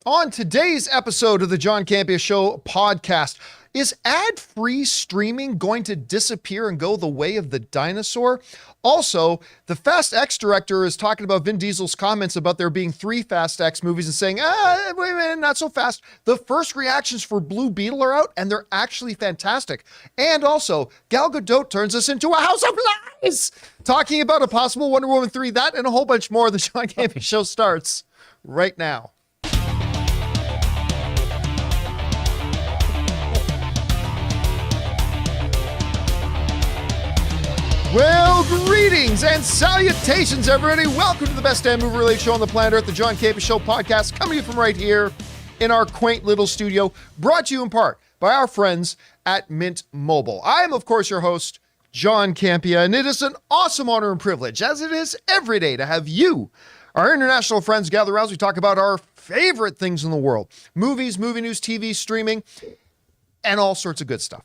On today's episode of the John Campea Show podcast, is ad-free streaming going to disappear and go the way of the dinosaur? Also, the Fast X director is talking about Vin Diesel's comments about there being 3 Fast X movies and saying, wait a minute, not so fast. The first reactions for Blue Beetle are out and they're actually fantastic. And also, Gal Gadot turns us into a house of lies. Talking about a possible Wonder Woman 3, that and a whole bunch more. The John Campea Show starts right now. Well, greetings and salutations, everybody. Welcome to the best damn movie-related show on the planet Earth, the John Campea Show podcast, coming to you from right here in our quaint little studio, brought to you in part by our friends at Mint Mobile. I am, of course, your host, John Campea, and it is an awesome honor and privilege, as it is every day, to have you, our international friends, gather around as we talk about our favorite things in the world. Movies, movie news, TV, streaming, and all sorts of good stuff.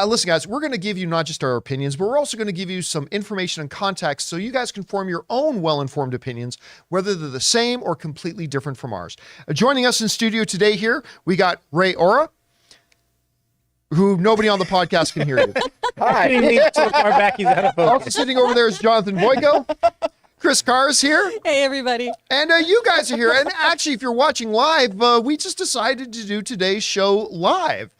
Listen, guys, we're going to give you not just our opinions, but we're also going to give you some information and context so you guys can form your own well-informed opinions, whether they're the same or completely different from ours. Joining us in studio today here, we got Ray Ora, who nobody on the podcast can hear you. Hi. So far back, he's out of focus. Also sitting over there is Jonathan Boyko. Chris Carr is here. Hey, everybody. And you guys are here. And actually, if you're watching live, we just decided to do today's show live.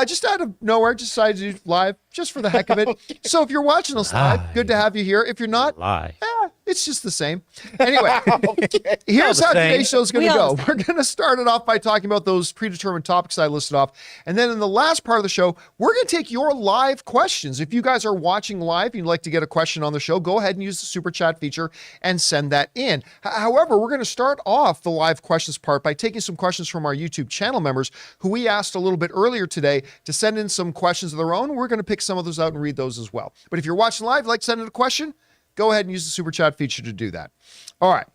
Just out of nowhere, decided to do live just for the heck of it. So if you're watching us live, good to have you here. If you're not, it's just the same. Anyway, here's how today's show is going to go. We're going to start it off by talking about those predetermined topics I listed off. And then in the last part of the show, we're going to take your live questions. If you guys are watching live and you'd like to get a question on the show, go ahead and use the super chat feature and send that in. However, we're going to start off the live questions part by taking some questions from our YouTube channel members who we asked a little bit earlier today to send in some questions of their own. We're going to pick some of those out and read those as well. But if you're watching live, like to send in a question, go ahead and use the super chat feature to do that. All right.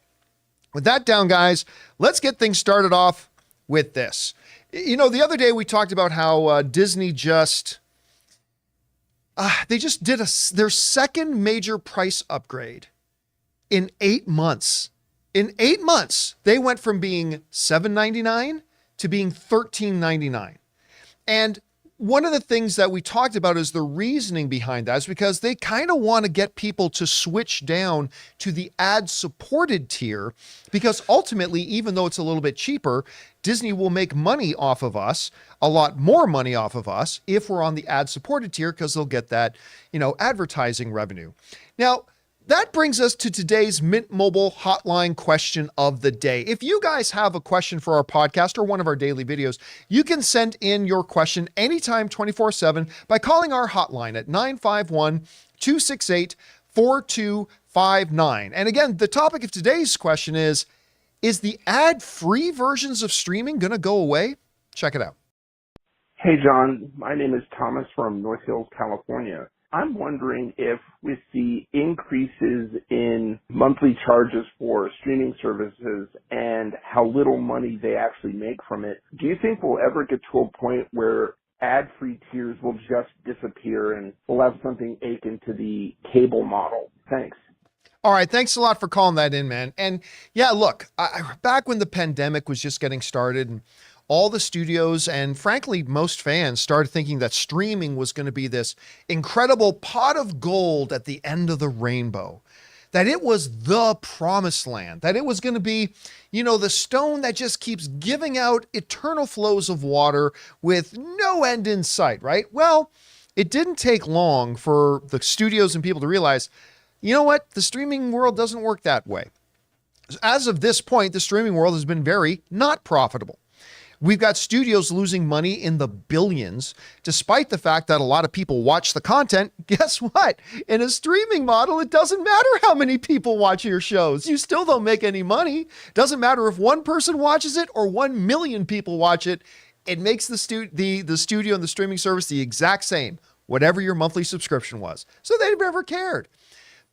With that down, guys, let's get things started off with this. You know, the other day we talked about how Disney just did their second major price upgrade in 8 months. In 8 months, they went from being $7.99 to being $13.99. And one of the things that we talked about is the reasoning behind that is because they kind of want to get people to switch down to the ad-supported tier, because ultimately, even though it's a little bit cheaper, Disney will make money off of us, a lot more money off of us, if we're on the ad-supported tier, because they'll get that, advertising revenue. Now, that brings us to today's Mint Mobile hotline question of the day. If you guys have a question for our podcast or one of our daily videos, you can send in your question anytime 24/7 by calling our hotline at 951-268-4259. And again, the topic of today's question is the ad-free versions of streaming going to go away? Check it out. Hey, John. My name is Thomas from North Hills, California. I'm wondering if with the increases in monthly charges for streaming services and how little money they actually make from it, do you think we'll ever get to a point where ad-free tiers will just disappear and we'll have something akin to the cable model? Thanks. All right. Thanks a lot for calling that in, man. And yeah, look, back when the pandemic was just getting started and all the studios and frankly, most fans started thinking that streaming was going to be this incredible pot of gold at the end of the rainbow, that it was the promised land, that it was going to be, the stone that just keeps giving out eternal flows of water with no end in sight, right? Well, it didn't take long for the studios and people to realize, you know what? The streaming world doesn't work that way. As of this point, the streaming world has been very not profitable. We've got studios losing money in the billions, despite the fact that a lot of people watch the content. Guess what? In a streaming model, it doesn't matter how many people watch your shows. You still don't make any money. Doesn't matter if one person watches it or 1 million people watch it. It makes the studio and the streaming service the exact same, whatever your monthly subscription was. So they've never cared.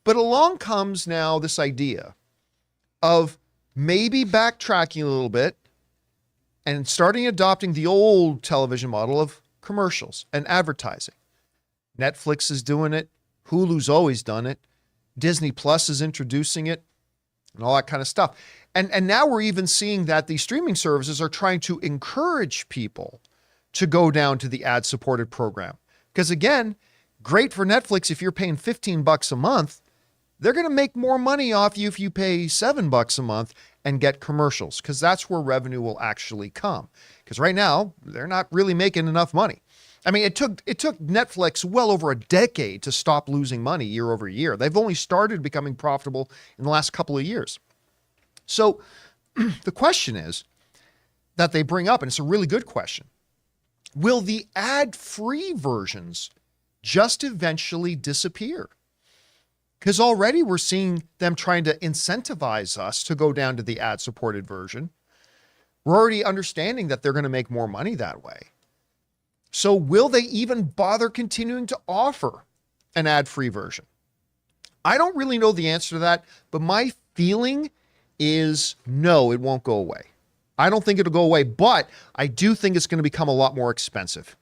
But along comes now this idea of maybe backtracking a little bit and starting adopting the old television model of commercials and advertising. Netflix is doing it. Hulu's always done it. Disney Plus is introducing it. and all that kind of stuff. And now we're even seeing that the streaming services are trying to encourage people to go down to the ad-supported program. Because again, great for Netflix if you're paying $15 a month. They're going to make more money off you if you pay $7 a month and get commercials, because that's where revenue will actually come. Because right now, they're not really making enough money. I mean, it took Netflix well over a decade to stop losing money year over year. They've only started becoming profitable in the last couple of years. So the question is that they bring up, and it's a really good question, will the ad-free versions just eventually disappear? Because already we're seeing them trying to incentivize us to go down to the ad-supported version. We're already understanding that they're going to make more money that way. So will they even bother continuing to offer an ad-free version? I don't really know the answer to that, but my feeling is no, it won't go away. I don't think it'll go away, but I do think it's going to become a lot more expensive.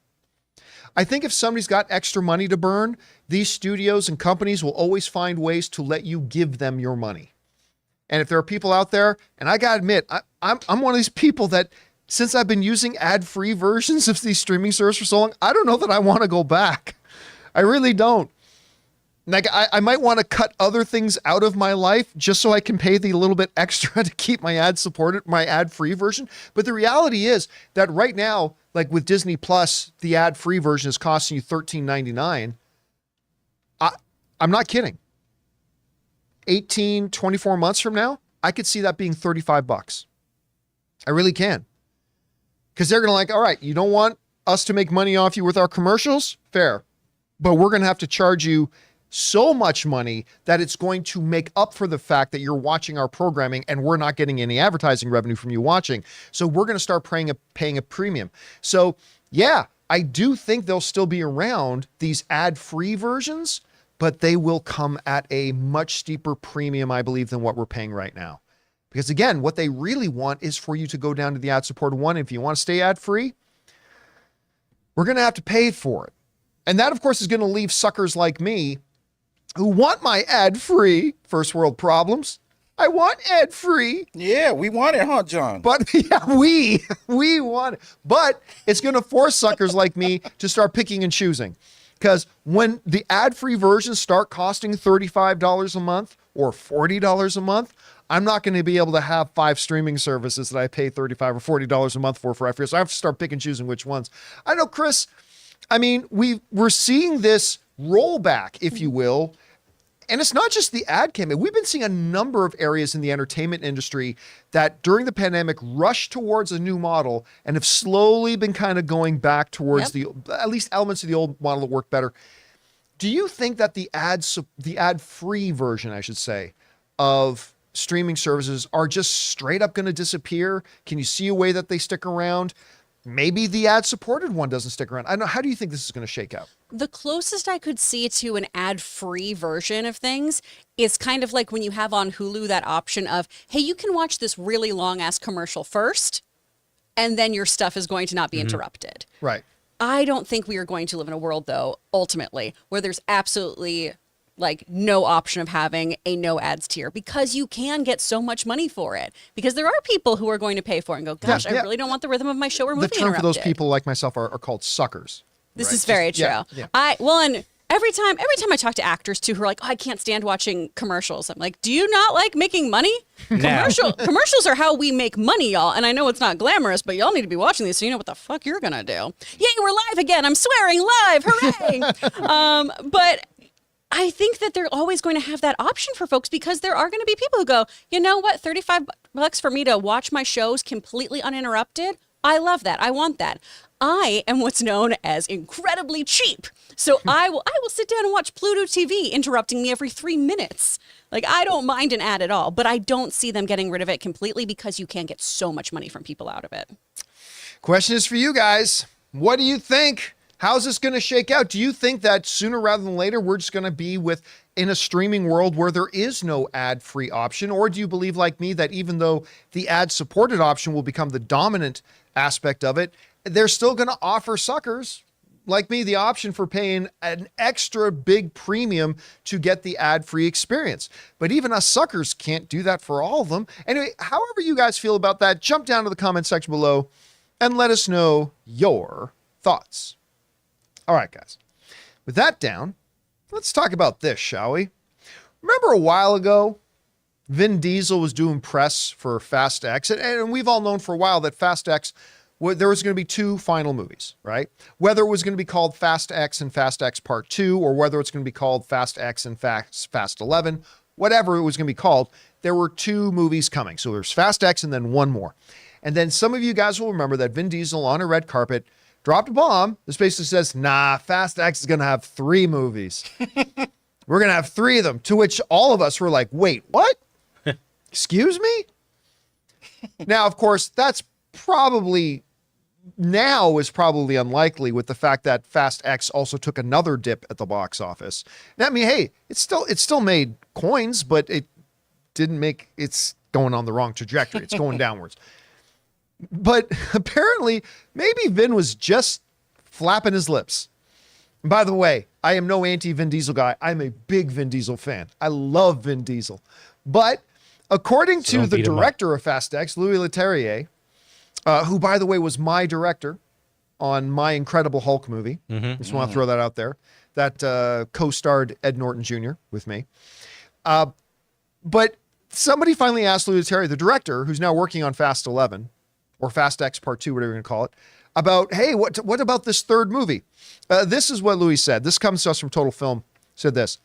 I think if somebody's got extra money to burn, these studios and companies will always find ways to let you give them your money. And if there are people out there, and I got to admit, I'm one of these people that since I've been using ad-free versions of these streaming services for so long, I don't know that I want to go back. I really don't. Like I might want to cut other things out of my life just so I can pay the little bit extra to keep my ad-supported, my ad-free version. But the reality is that right now, like with Disney Plus, the ad-free version is costing you $13.99. I'm not kidding. 18, 24 months from now, I could see that being $35. I really can. Because they're going to like, all right, you don't want us to make money off you with our commercials? Fair. But we're going to have to charge you so much money that it's going to make up for the fact that you're watching our programming and we're not getting any advertising revenue from you watching. So we're going to start paying a premium. So yeah, I do think they'll still be around, these ad-free versions, but they will come at a much steeper premium, I believe, than what we're paying right now. Because again, what they really want is for you to go down to the ad-supported one. If you want to stay ad-free, we're going to have to pay for it. And that, of course, is going to leave suckers like me who want my ad-free, first world problems. I want ad-free. Yeah, we want it, huh, John? But yeah, we want it. But it's going to force suckers like me to start picking and choosing. Because when the ad-free versions start costing $35 a month or $40 a month, I'm not going to be able to have 5 streaming services that I pay $35 or $40 a month for free. So I have to start picking and choosing which ones. I know, Chris, I mean, we're seeing this rollback, if you will. And it's not just the ad campaign. We've been seeing a number of areas in the entertainment industry that during the pandemic rushed towards a new model and have slowly been kind of going back towards at least elements of the old model that work better. Do you think that the ad-free version, I should say, of streaming services are just straight up going to disappear? Can you see a way that they stick around? Maybe the ad-supported one doesn't stick around. I don't know. How do you think this is going to shake out? The closest I could see to an ad-free version of things is kind of like when you have on Hulu that option of, hey, you can watch this really long-ass commercial first, and then your stuff is going to not be interrupted. Right. I don't think we are going to live in a world, though, ultimately, where there's absolutely like no option of having a no ads tier, because you can get so much money for it, because there are people who are going to pay for it and go, gosh, I really don't want the rhythm of my show or movie interrupted. The term for those people like myself are called suckers. This is very true. Yeah. And every time I talk to actors too who are like, oh, I can't stand watching commercials. I'm like, do you not like making money? Commercials are how we make money, y'all. And I know it's not glamorous, but y'all need to be watching these so you know what the fuck you're gonna do. Yay, we're live again. I'm swearing live. Hooray. But I think that they're always going to have that option for folks, because there are going to be people who go, you know what, $35 for me to watch my shows completely uninterrupted. I love that. I want that. I am what's known as incredibly cheap. So I will sit down and watch Pluto TV interrupting me every 3 minutes. Like, I don't mind an ad at all, but I don't see them getting rid of it completely, because you can get so much money from people out of it. Question is for you guys. What do you think? How's this going to shake out? Do you think that sooner rather than later, we're just going to be in a streaming world where there is no ad-free option? Or do you believe, like me, that even though the ad-supported option will become the dominant aspect of it, they're still going to offer suckers like me, the option for paying an extra big premium to get the ad-free experience. But even us suckers can't do that for all of them. Anyway, however you guys feel about that, jump down to the comment section below and let us know your thoughts. All right, guys. With that down, let's talk about this, shall we? Remember a while ago, Vin Diesel was doing press for Fast X, and we've all known for a while that Fast X, there was going to be 2 final movies, right? Whether it was going to be called Fast X and Fast X Part 2, or whether it's going to be called Fast X and Fast 11, whatever it was going to be called, there were 2 movies coming. So there's Fast X and then one more. And then some of you guys will remember that Vin Diesel on a red carpet dropped a bomb. This basically says, nah, Fast X is going to have 3 movies. We're going to have 3 of them, to which all of us were like, wait, what? Excuse me? Now, of course, that's probably unlikely with the fact that Fast X also took another dip at the box office. Now, I mean, hey, it still made coins, but it didn't make, it's going on the wrong trajectory. It's going downwards. But apparently, maybe Vin was just flapping his lips. And by the way, I am no anti-Vin Diesel guy. I'm a big Vin Diesel fan. I love Vin Diesel. But according to the director of Fast X, Louis Leterrier, who, by the way, was my director on my Incredible Hulk movie. Just want to throw that out there. That co-starred Ed Norton Jr. with me. But somebody finally asked Louis Leterrier, the director, who's now working on Fast 11, or Fast X Part 2, whatever you're going to call it, about, hey, what about this 3rd movie? This is what Louis said. This comes to us from Total Film. Said this: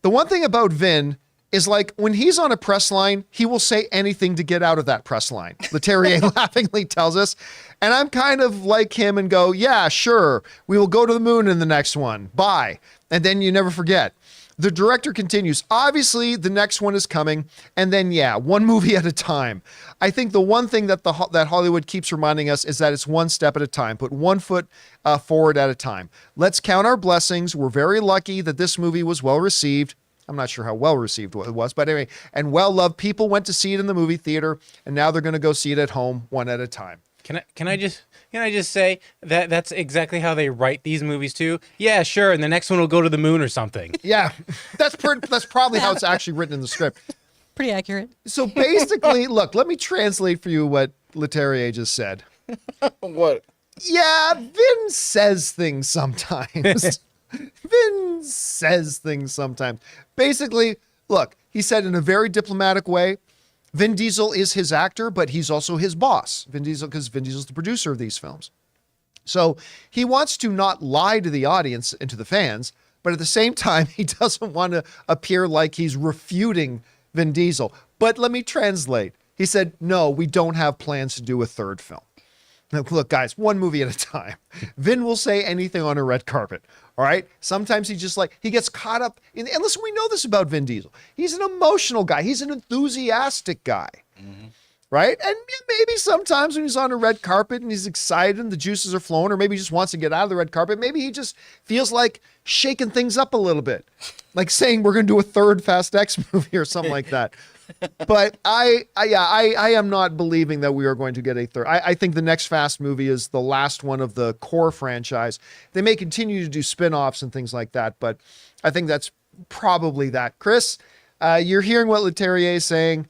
the one thing about Vin is, like, when he's on a press line, he will say anything to get out of that press line. Leterrier laughingly tells us. And I'm kind of like him and go, yeah, sure. We will go to the moon in the next one. Bye. And then you never forget. The director continues, obviously the next one is coming, and then, yeah, 1 movie at a time. I think the one thing that that Hollywood keeps reminding us is that it's 1 step at a time. Put 1 foot forward at a time. Let's count our blessings. We're very lucky that this movie was well received. I'm not sure how well received it was, but anyway, and well loved. People went to see it in the movie theater, and now they're going to go see it at home 1 at a time. Can I just say that that's exactly how they write these movies too? Yeah, sure. And the next one will go to the moon or something. Yeah, that's probably how it's actually written in the script. Pretty accurate. So basically, look, let me translate for you what Leterrier just said. What? Yeah, Vin says things sometimes. Vin says things sometimes. Basically, look, he said in a very diplomatic way, Vin Diesel is his actor, but he's also his boss. Because Vin Diesel's the producer of these films. So he wants to not lie to the audience and to the fans, but at the same time, he doesn't want to appear like he's refuting Vin Diesel. But let me translate. He said, no, we don't have plans to do a 3rd film. Now, look, guys, 1 movie at a time. Vin will say anything on a red carpet. All right. Sometimes he gets caught up in, and listen, we know this about Vin Diesel. He's an emotional guy. He's an enthusiastic guy. Right. And maybe sometimes when he's on a red carpet and he's excited and the juices are flowing, or maybe he just wants to get out of the red carpet, maybe he just feels like shaking things up a little bit, like saying we're going to do a 3rd Fast X movie or something like that. But I am not believing that we are going to get a 3rd. I think the next Fast movie is the last one of the core franchise. They may continue to do spin-offs and things like that, but I think that's probably that. Chris, you're hearing what Leterrier is saying.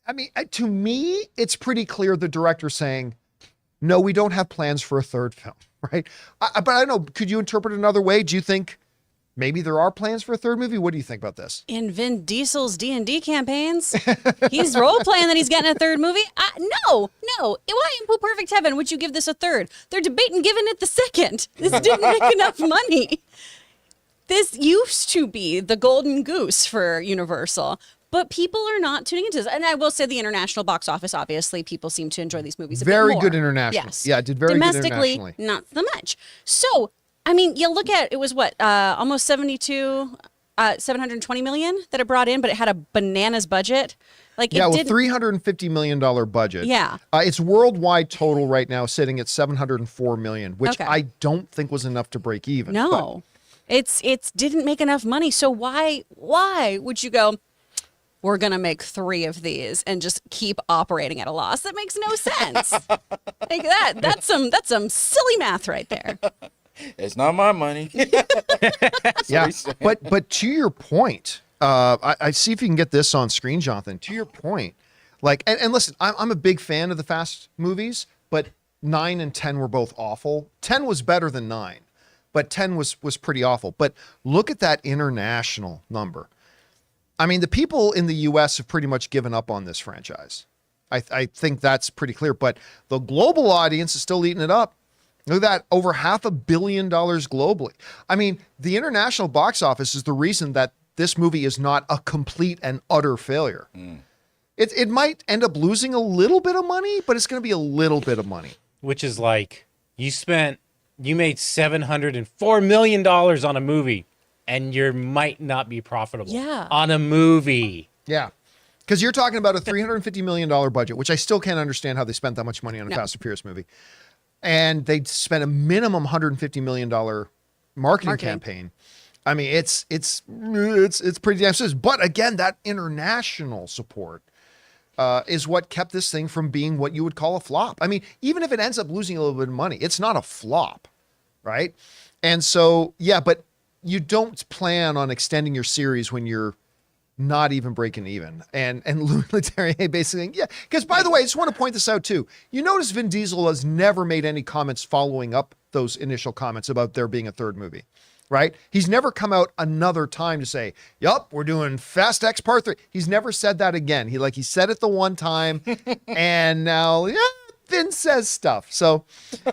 I mean, to me, it's pretty clear the director's saying, no, we don't have plans for a 3rd film, right? But I don't know, could you interpret it another way? Do you think maybe there are plans for a 3rd movie? What do you think about this? In Vin Diesel's D&D campaigns, he's role-playing that he's getting a 3rd movie. No. Why in Pooh Perfect Heaven would you give this a 3rd? They're debating giving it the 2nd. This didn't make enough money. This used to be the golden goose for Universal. But people are not tuning into this. And I will say the international box office, obviously, people seem to enjoy these movies a bit more. Very good internationally. Yes. Yeah, it did very good internationally. Domestically, not so much. So, I mean, you look at, it was what, almost 720 million that it brought in, but it had a bananas budget. Like, yeah, it well, did $350 million budget. Yeah. Its worldwide total right now sitting at 704 million, which Okay. I don't think was enough to break even. No. It's didn't make enough money. So why would you go, we're going to make 3 of these and just keep operating at a loss? That makes no sense. Like that's some silly math right there. It's not my money. Yeah, but to your point, I see if you can get this on screen, Jonathan. To your point, like, and listen, I'm a big fan of the Fast movies, but 9 and 10 were both awful. 10 was better than 9, but 10 was pretty awful. But look at that international number. I mean, the people in the U.S. have pretty much given up on this franchise. I think that's pretty clear. But the global audience is still eating it up. Look at that, over $500 million globally. I mean, the international box office is the reason that this movie is not a complete and utter failure. It might end up losing a little bit of money, but it's going to be a little bit of money. Which is like, you made $704 million on a movie, and you might not be profitable on a movie. Yeah. Because you're talking about a $350 million budget, which I still can't understand how they spent that much money on a Fast and Furious movie. And they spent a minimum $150 million marketing campaign. I mean, it's pretty damn serious. But again, that international support is what kept this thing from being what you would call a flop. I mean, even if it ends up losing a little bit of money, it's not a flop, right? And so, yeah, but you don't plan on extending your series when you're not even breaking even. And Louis Leterrier basically, yeah, because by the way, I just want to point this out too. You notice Vin Diesel has never made any comments following up those initial comments about there being a third movie, right? He's never come out another time to say, yup, we're doing Fast X Part 3. He's never said that again. He said it the one time and now, Vin says stuff. So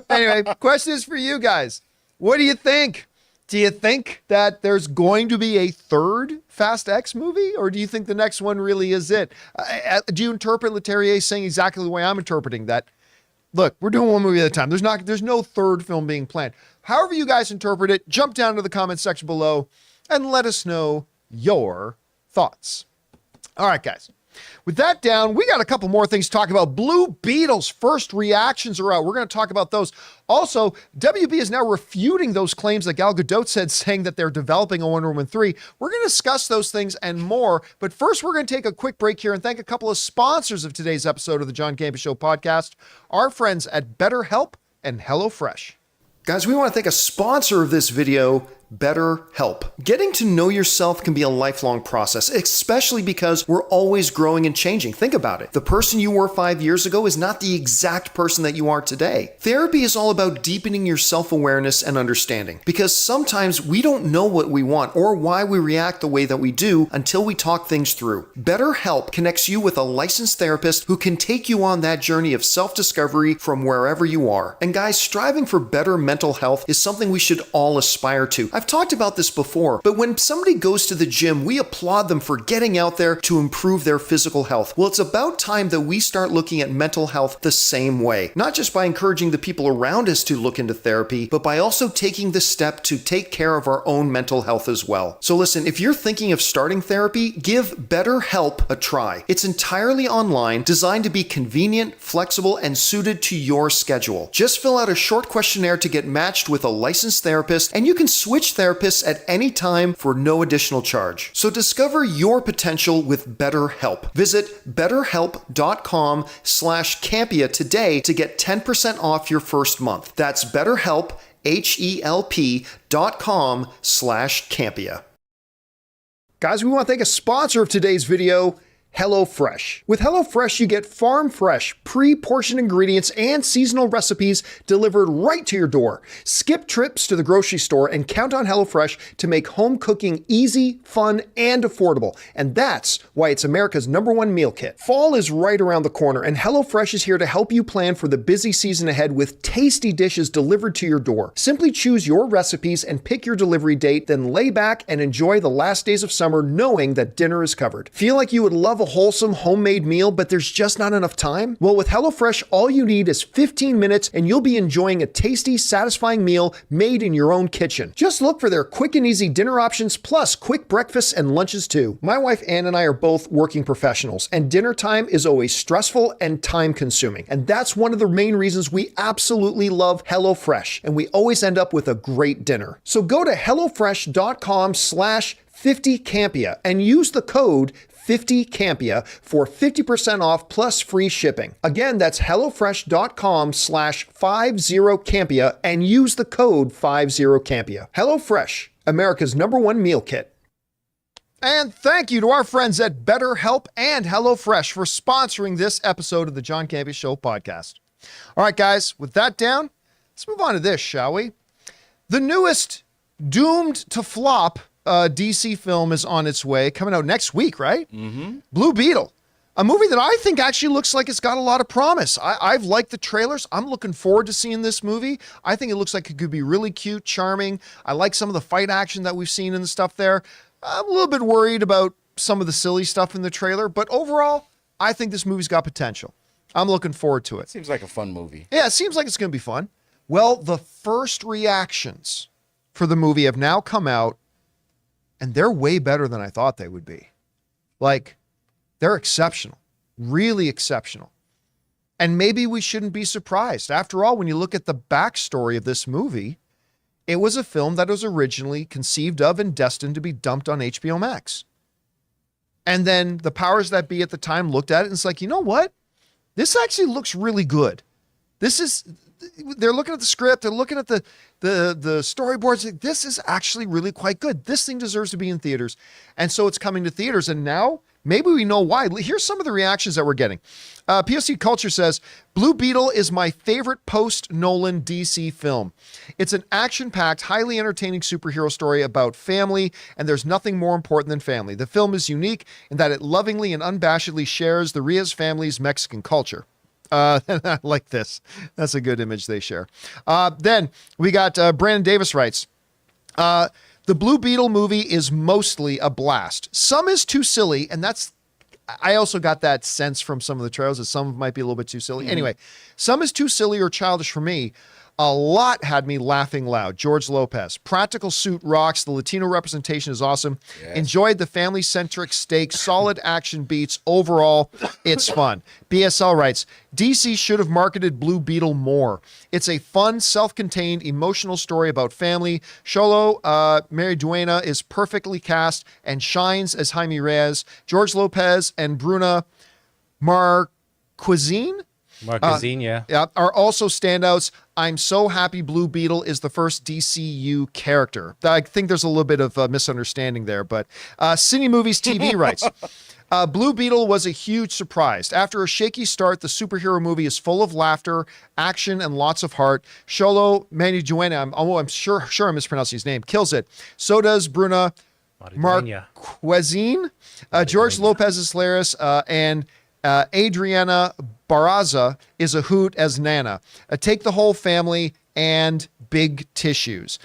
anyway, question is for you guys. What do you think? Do you think that there's going to be a third Fast X movie, or do you think the next one really is it? Do you interpret Leterrier saying exactly the way I'm interpreting that? Look, we're doing one movie at a time. There's no third film being planned. However you guys interpret it, jump down to the comment section below and let us know your thoughts. All right, guys. With that down, we got a couple more things to talk about. Blue Beetle's first reactions are out. We're going to talk about those. Also, WB is now refuting those claims that Gal Gadot said, saying that they're developing a Wonder Woman 3. We're going to discuss those things and more. But first, we're going to take a quick break here and thank a couple of sponsors of today's episode of the John Campea Show podcast, our friends at BetterHelp and HelloFresh. Guys, we want to thank a sponsor of this video, BetterHelp. Getting to know yourself can be a lifelong process, especially because we're always growing and changing. Think about it. The person you were 5 years ago is not the exact person that you are today. Therapy is all about deepening your self-awareness and understanding, because sometimes we don't know what we want or why we react the way that we do until we talk things through. BetterHelp connects you with a licensed therapist who can take you on that journey of self-discovery from wherever you are. And guys, striving for better mental health is something we should all aspire to. I've talked about this before, but when somebody goes to the gym, we applaud them for getting out there to improve their physical health. Well, it's about time that we start looking at mental health the same way, not just by encouraging the people around us to look into therapy, but by also taking the step to take care of our own mental health as well. So listen, if you're thinking of starting therapy, give BetterHelp a try. It's entirely online, designed to be convenient, flexible, and suited to your schedule. Just fill out a short questionnaire to get matched with a licensed therapist, and you can switch therapists at any time for no additional charge. So discover your potential with BetterHelp. Visit betterhelp.com/Campea today to get 10% off your first month. That's BetterHelp, HELP.com/Campea. Guys, we want to thank a sponsor of today's video, HelloFresh. With HelloFresh, you get farm fresh, pre-portioned ingredients and seasonal recipes delivered right to your door. Skip trips to the grocery store and count on HelloFresh to make home cooking easy, fun, and affordable. And that's why it's America's #1 meal kit. Fall is right around the corner, and HelloFresh is here to help you plan for the busy season ahead with tasty dishes delivered to your door. Simply choose your recipes and pick your delivery date, then lay back and enjoy the last days of summer knowing that dinner is covered. Feel like you would love a wholesome homemade meal, but there's just not enough time? Well, with HelloFresh, all you need is 15 minutes and you'll be enjoying a tasty, satisfying meal made in your own kitchen. Just look for their quick and easy dinner options, plus quick breakfasts and lunches too. My wife Ann and I are both working professionals, and dinner time is always stressful and time consuming. And that's one of the main reasons we absolutely love HelloFresh, and we always end up with a great dinner. So go to HelloFresh.com/50Campea and use the code 50Campea for 50% off plus free shipping. Again, that's HelloFresh.com/50Campea and use the code 50Campea. HelloFresh, America's #1 meal kit. And thank you to our friends at BetterHelp and HelloFresh for sponsoring this episode of the John Campea Show podcast. All right, guys, with that down, let's move on to this, shall we? The newest doomed to flop DC film is on its way, coming out next week, right? Mm-hmm. Blue Beetle, a movie that I think actually looks like it's got a lot of promise. I've liked the trailers. I'm looking forward to seeing this movie. I think it looks like it could be really cute, charming. I like some of the fight action that we've seen and the stuff there. I'm a little bit worried about some of the silly stuff in the trailer, but overall, I think this movie's got potential. I'm looking forward to it. Seems like a fun movie. Yeah, it seems like it's going to be fun. Well, the first reactions for the movie have now come out, and they're way better than I thought they would be. Like, they're exceptional, really exceptional. And maybe we shouldn't be surprised. After all, when you look at the backstory of this movie, it was a film that was originally conceived of and destined to be dumped on HBO Max. And then the powers that be at the time looked at it and it's like, you know what? This actually looks really good. They're looking at the script, they're looking at the storyboards. This is actually really quite good. This thing deserves to be in theaters. And so it's coming to theaters. And now maybe we know why. Here's some of the reactions that we're getting. POC Culture says, Blue Beetle is my favorite post-Nolan DC film. It's an action-packed, highly entertaining superhero story about family, and there's nothing more important than family. The film is unique in that it lovingly and unabashedly shares the Riaz family's Mexican culture. I like this. That's a good image they share. Then we got Brandon Davis writes, the Blue Beetle movie is mostly a blast. Some is too silly, and I also got that sense from some of the trailers that some might be a little bit too silly. Mm-hmm. Anyway, some is too silly or childish for me. A lot had me laughing loud. George Lopez. Practical suit rocks. The Latino representation is awesome. Yes. Enjoyed the family-centric stakes. Solid action beats. Overall, it's fun. BSL writes, DC should have marketed Blue Beetle more. It's a fun, self-contained, emotional story about family. Xolo Mariduena is perfectly cast and shines as Jaime Reyes. George Lopez and Bruna Marquezine are also standouts. I'm so happy Blue Beetle is the first DCU character. I think there's a little bit of misunderstanding there, but Cine Movies TV writes, Blue Beetle was a huge surprise. After a shaky start, the superhero movie is full of laughter, action, and lots of heart. Xolo Mariduena, I'm sure I'm mispronouncing his name, kills it. So does Bruna Marquezine. George Lopez is hilarious, and Adriana Barraza is a hoot as Nana. Take the whole family and big tissues.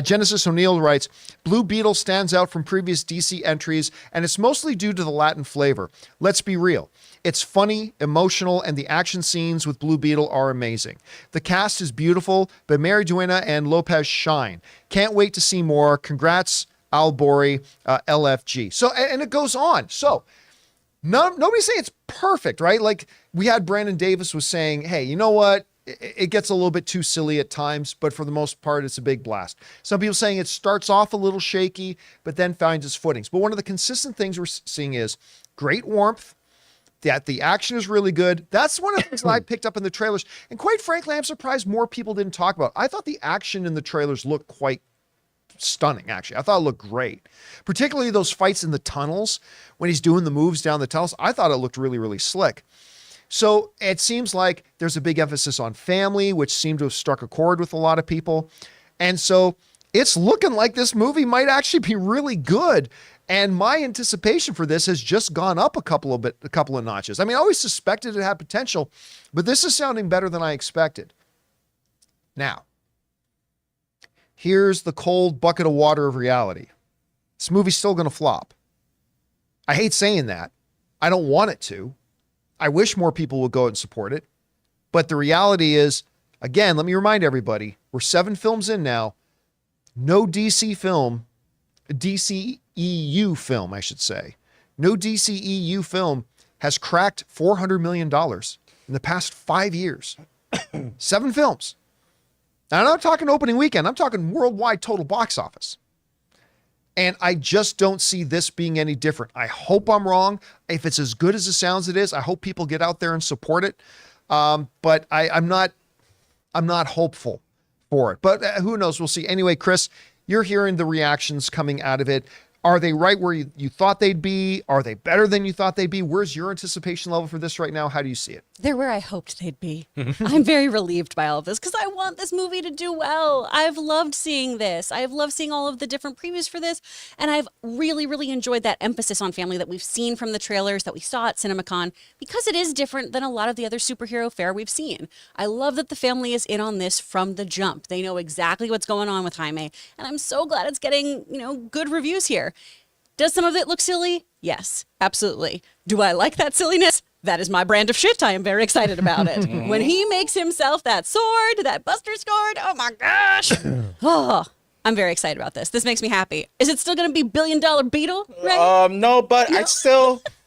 Genesis O'Neill writes, Blue Beetle stands out from previous DC entries, and it's mostly due to the Latin flavor. Let's be real. It's funny, emotional, and the action scenes with Blue Beetle are amazing. The cast is beautiful, but Mariduena and Lopez shine. Can't wait to see more. Congrats, Albori, LFG. So, and it goes on. So, nobody's saying it's perfect, right? Like we had Brandon Davis was saying, hey, you know what? It gets a little bit too silly at times, but for the most part, it's a big blast. Some people saying it starts off a little shaky, but then finds its footings. But one of the consistent things we're seeing is great warmth, that the action is really good. That's one of the things that I picked up in the trailers. And quite frankly, I'm surprised more people didn't talk about it. I thought the action in the trailers looked quite stunning, actually. I thought it looked great. Particularly those fights in the tunnels when he's doing the moves down the tunnels. I thought it looked really, really slick. So it seems like there's a big emphasis on family, which seemed to have struck a chord with a lot of people. And so it's looking like this movie might actually be really good. And my anticipation for this has just gone up a couple of notches. I mean, I always suspected it had potential, but this is sounding better than I expected. Now, here's the cold bucket of water of reality. This movie's still going to flop. I hate saying that. I don't want it to. I wish more people would go out and support it. But the reality is, again, let me remind everybody, we're 7 films in now. No DCEU film, I should say. No DCEU film has cracked $400 million in the past 5 years. 7 films. Now, I'm not talking opening weekend. I'm talking worldwide total box office. And I just don't see this being any different. I hope I'm wrong. If it's as good as it sounds it is, I hope people get out there and support it. But I'm not hopeful for it. But who knows? We'll see. Anyway, Chris, you're hearing the reactions coming out of it. Are they right where you thought they'd be? Are they better than you thought they'd be? Where's your anticipation level for this right now? How do you see it? They're where I hoped they'd be. I'm very relieved by all of this because I want this movie to do well. I've loved seeing this. I've loved seeing all of the different previews for this. And I've really, really enjoyed that emphasis on family that we've seen from the trailers that we saw at CinemaCon because it is different than a lot of the other superhero fare we've seen. I love that the family is in on this from the jump. They know exactly what's going on with Jaime. And I'm so glad it's getting, good reviews here. Does some of it look silly? Yes, absolutely. Do I like that silliness? That is my brand of shit. I am very excited about it. When he makes himself that sword, that Buster sword, oh my gosh. Oh, I'm very excited about this. This makes me happy. Is it still going to be $1 billion Beetle? Right? No, but no.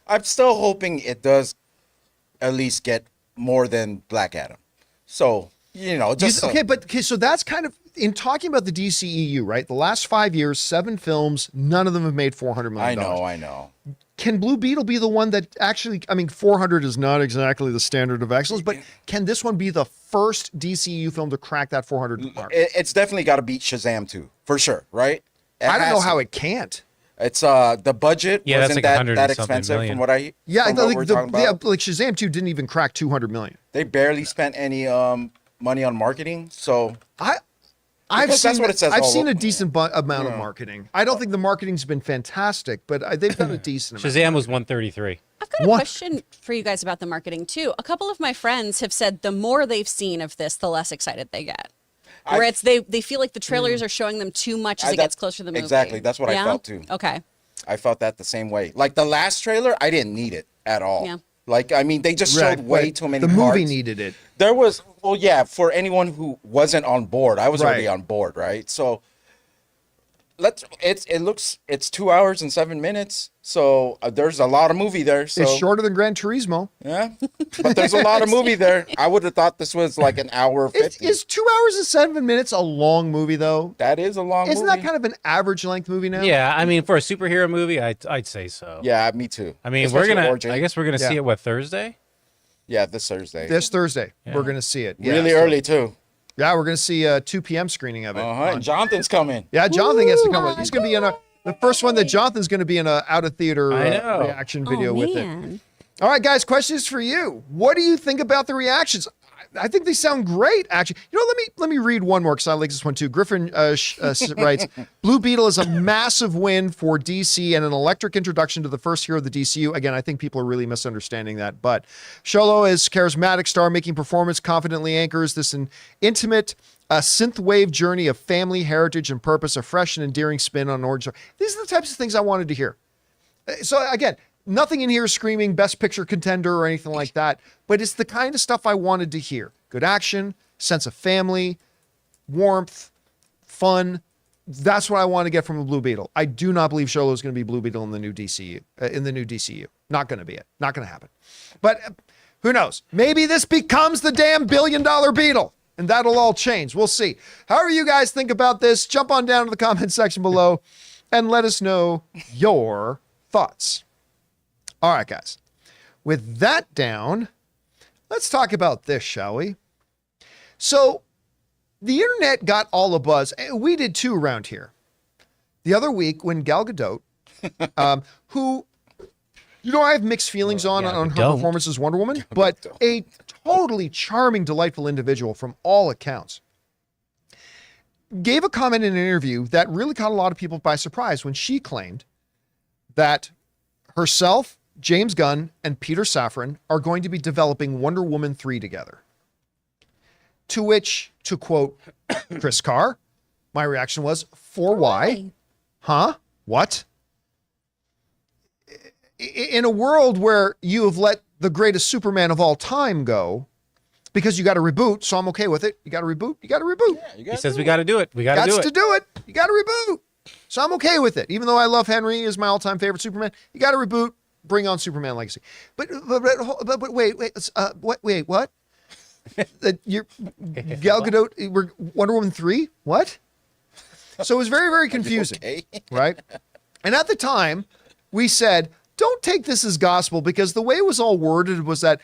I'm still hoping it does at least get more than Black Adam. So, just so that's kind of in talking about the DCEU, right? The last 5 years, 7 films, none of them have made $400 million. I know. Can Blue Beetle be the one that actually, 400 is not exactly the standard of excellence, but can this one be the first DCEU film to crack that 400 mark? It's definitely got to beat Shazam 2, for sure, right? I don't know how it can't. It's the budget wasn't like that expensive million. from what I like Shazam 2 didn't even crack 200 million. They barely spent any money on marketing, so that's what it says. I've seen a over. decent amount of marketing. I don't think the marketing's been fantastic, but they've done a decent amount. Shazam was 133. I've got a question for you guys about the marketing too. A couple of my friends have said the more they've seen of this, the less excited they get. Where they feel like the trailers are showing them too much as it gets closer to the movie. Exactly, that's what I felt too. Okay. I felt that the same way. Like the last trailer, I didn't need it at all. Yeah. They just showed way too many parts. The movie parts. needed it. There was, for anyone who wasn't on board, I was already on board, right? So it's 2 hours and 7 minutes. So there's a lot of movie there. So it's shorter than Gran Turismo. Yeah, but there's a lot of movie there. I would have thought this was like an hour 50. Is 2 hours and 7 minutes a long movie though? That is a long movie. Isn't that kind of an average length movie now? Yeah, for a superhero movie, I'd say so. Yeah, me too. I guess we're gonna see it Thursday? Yeah, this Thursday. We're gonna see it. Really early too. Yeah, we're gonna see a 2 p.m. screening of it. And Jonathan's coming. Yeah, Jonathan gets to come. He's gonna be in the first one that Jonathan's gonna be in a out of theater reaction video with it. All right, guys, questions for you. What do you think about the reactions? I think they sound great, actually. Let me read one more because I like this one too. Griffin writes, Blue Beetle is a massive win for DC and an electric introduction to the first hero of the DCU. Again, I think people are really misunderstanding that. But Sholo is charismatic star making performance, confidently anchors this an intimate synthwave journey of family, heritage, and purpose, a fresh and endearing spin on an origin story. These are the types of things I wanted to hear. So again, nothing in here is screaming best picture contender or anything like that, but it's the kind of stuff I wanted to hear. Good action, sense of family, warmth, fun. That's what I want to get from a Blue Beetle. I do not believe Sholo is going to be Blue Beetle in the new DCU. Not going to be it. Not going to happen. But who knows? Maybe this becomes the damn $1 billion Beetle, and that'll all change. We'll see. However you guys think about this, jump on down to the comment section below and let us know your thoughts. All right, guys. With that down, let's talk about this, shall we? So, the internet got all a buzz. We did too around here. The other week when Gal Gadot, who, I have mixed feelings on her performance as Wonder Woman, but a totally charming, delightful individual from all accounts, gave a comment in an interview that really caught a lot of people by surprise when she claimed that herself, James Gunn, and Peter Safran are going to be developing Wonder Woman 3 together. To which, to quote Chris Carr, my reaction was, for why? Huh? What? In a world where you have let the greatest Superman of all time go, because you got to reboot, so I'm okay with it. You got to reboot. Yeah, he says we got to do it. We got to do it. To do it. You got to reboot. So I'm okay with it. Even though I love Henry, is my all-time favorite Superman, you got to reboot. Bring on Superman Legacy. But wait, what? You're Gal Gadot, we're Wonder Woman 3? What? So it was very, very confusing, right? And at the time, we said, don't take this as gospel, because the way it was all worded was that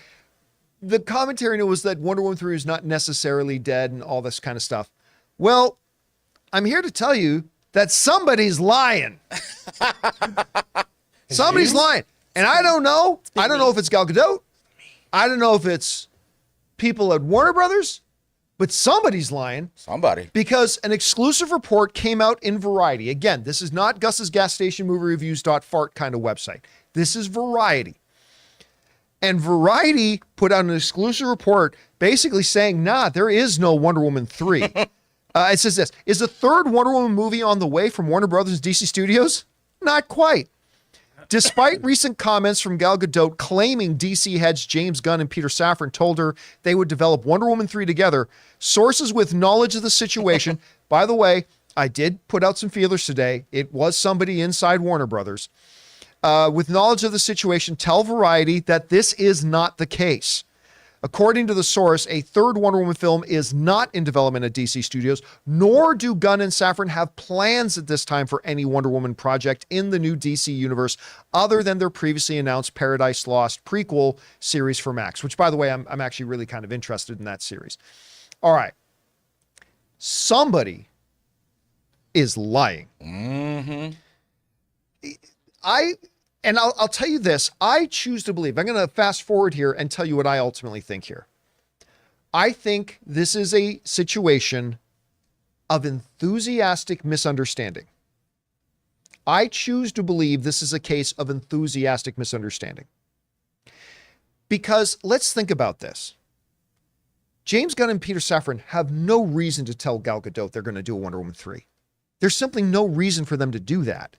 the commentary was that Wonder Woman 3 is not necessarily dead and all this kind of stuff. Well, I'm here to tell you that somebody's lying. Somebody's lying. And I don't know. I don't know if it's Gal Gadot. I don't know if it's people at Warner Brothers, but somebody's lying. Somebody. Because an exclusive report came out in Variety. Again, this is not Gus's Gas Station Movie Reviews.fart kind of website. This is Variety. And Variety put out an exclusive report basically saying, nah, there is no Wonder Woman 3. It says this, is the third Wonder Woman movie on the way from Warner Brothers DC Studios? Not quite. Despite recent comments from Gal Gadot claiming DC heads James Gunn and Peter Safran told her they would develop Wonder Woman 3 together, sources with knowledge of the situation, by the way, I did put out some feelers today. It was somebody inside Warner Brothers, with knowledge of the situation, tell Variety that this is not the case. According to the source, a third Wonder Woman film is not in development at DC Studios, nor do Gunn and Safran have plans at this time for any Wonder Woman project in the new DC universe other than their previously announced Paradise Lost prequel series for Max, which, by the way, I'm actually really kind of interested in that series. All right. Somebody is lying. Mm-hmm. I'll tell you this, I choose to believe, I'm going to fast forward here and tell you what I ultimately think here. I think this is a situation of enthusiastic misunderstanding. I choose to believe this is a case of enthusiastic misunderstanding. Because let's think about this. James Gunn and Peter Safran have no reason to tell Gal Gadot they're going to do a Wonder Woman 3. There's simply no reason for them to do that.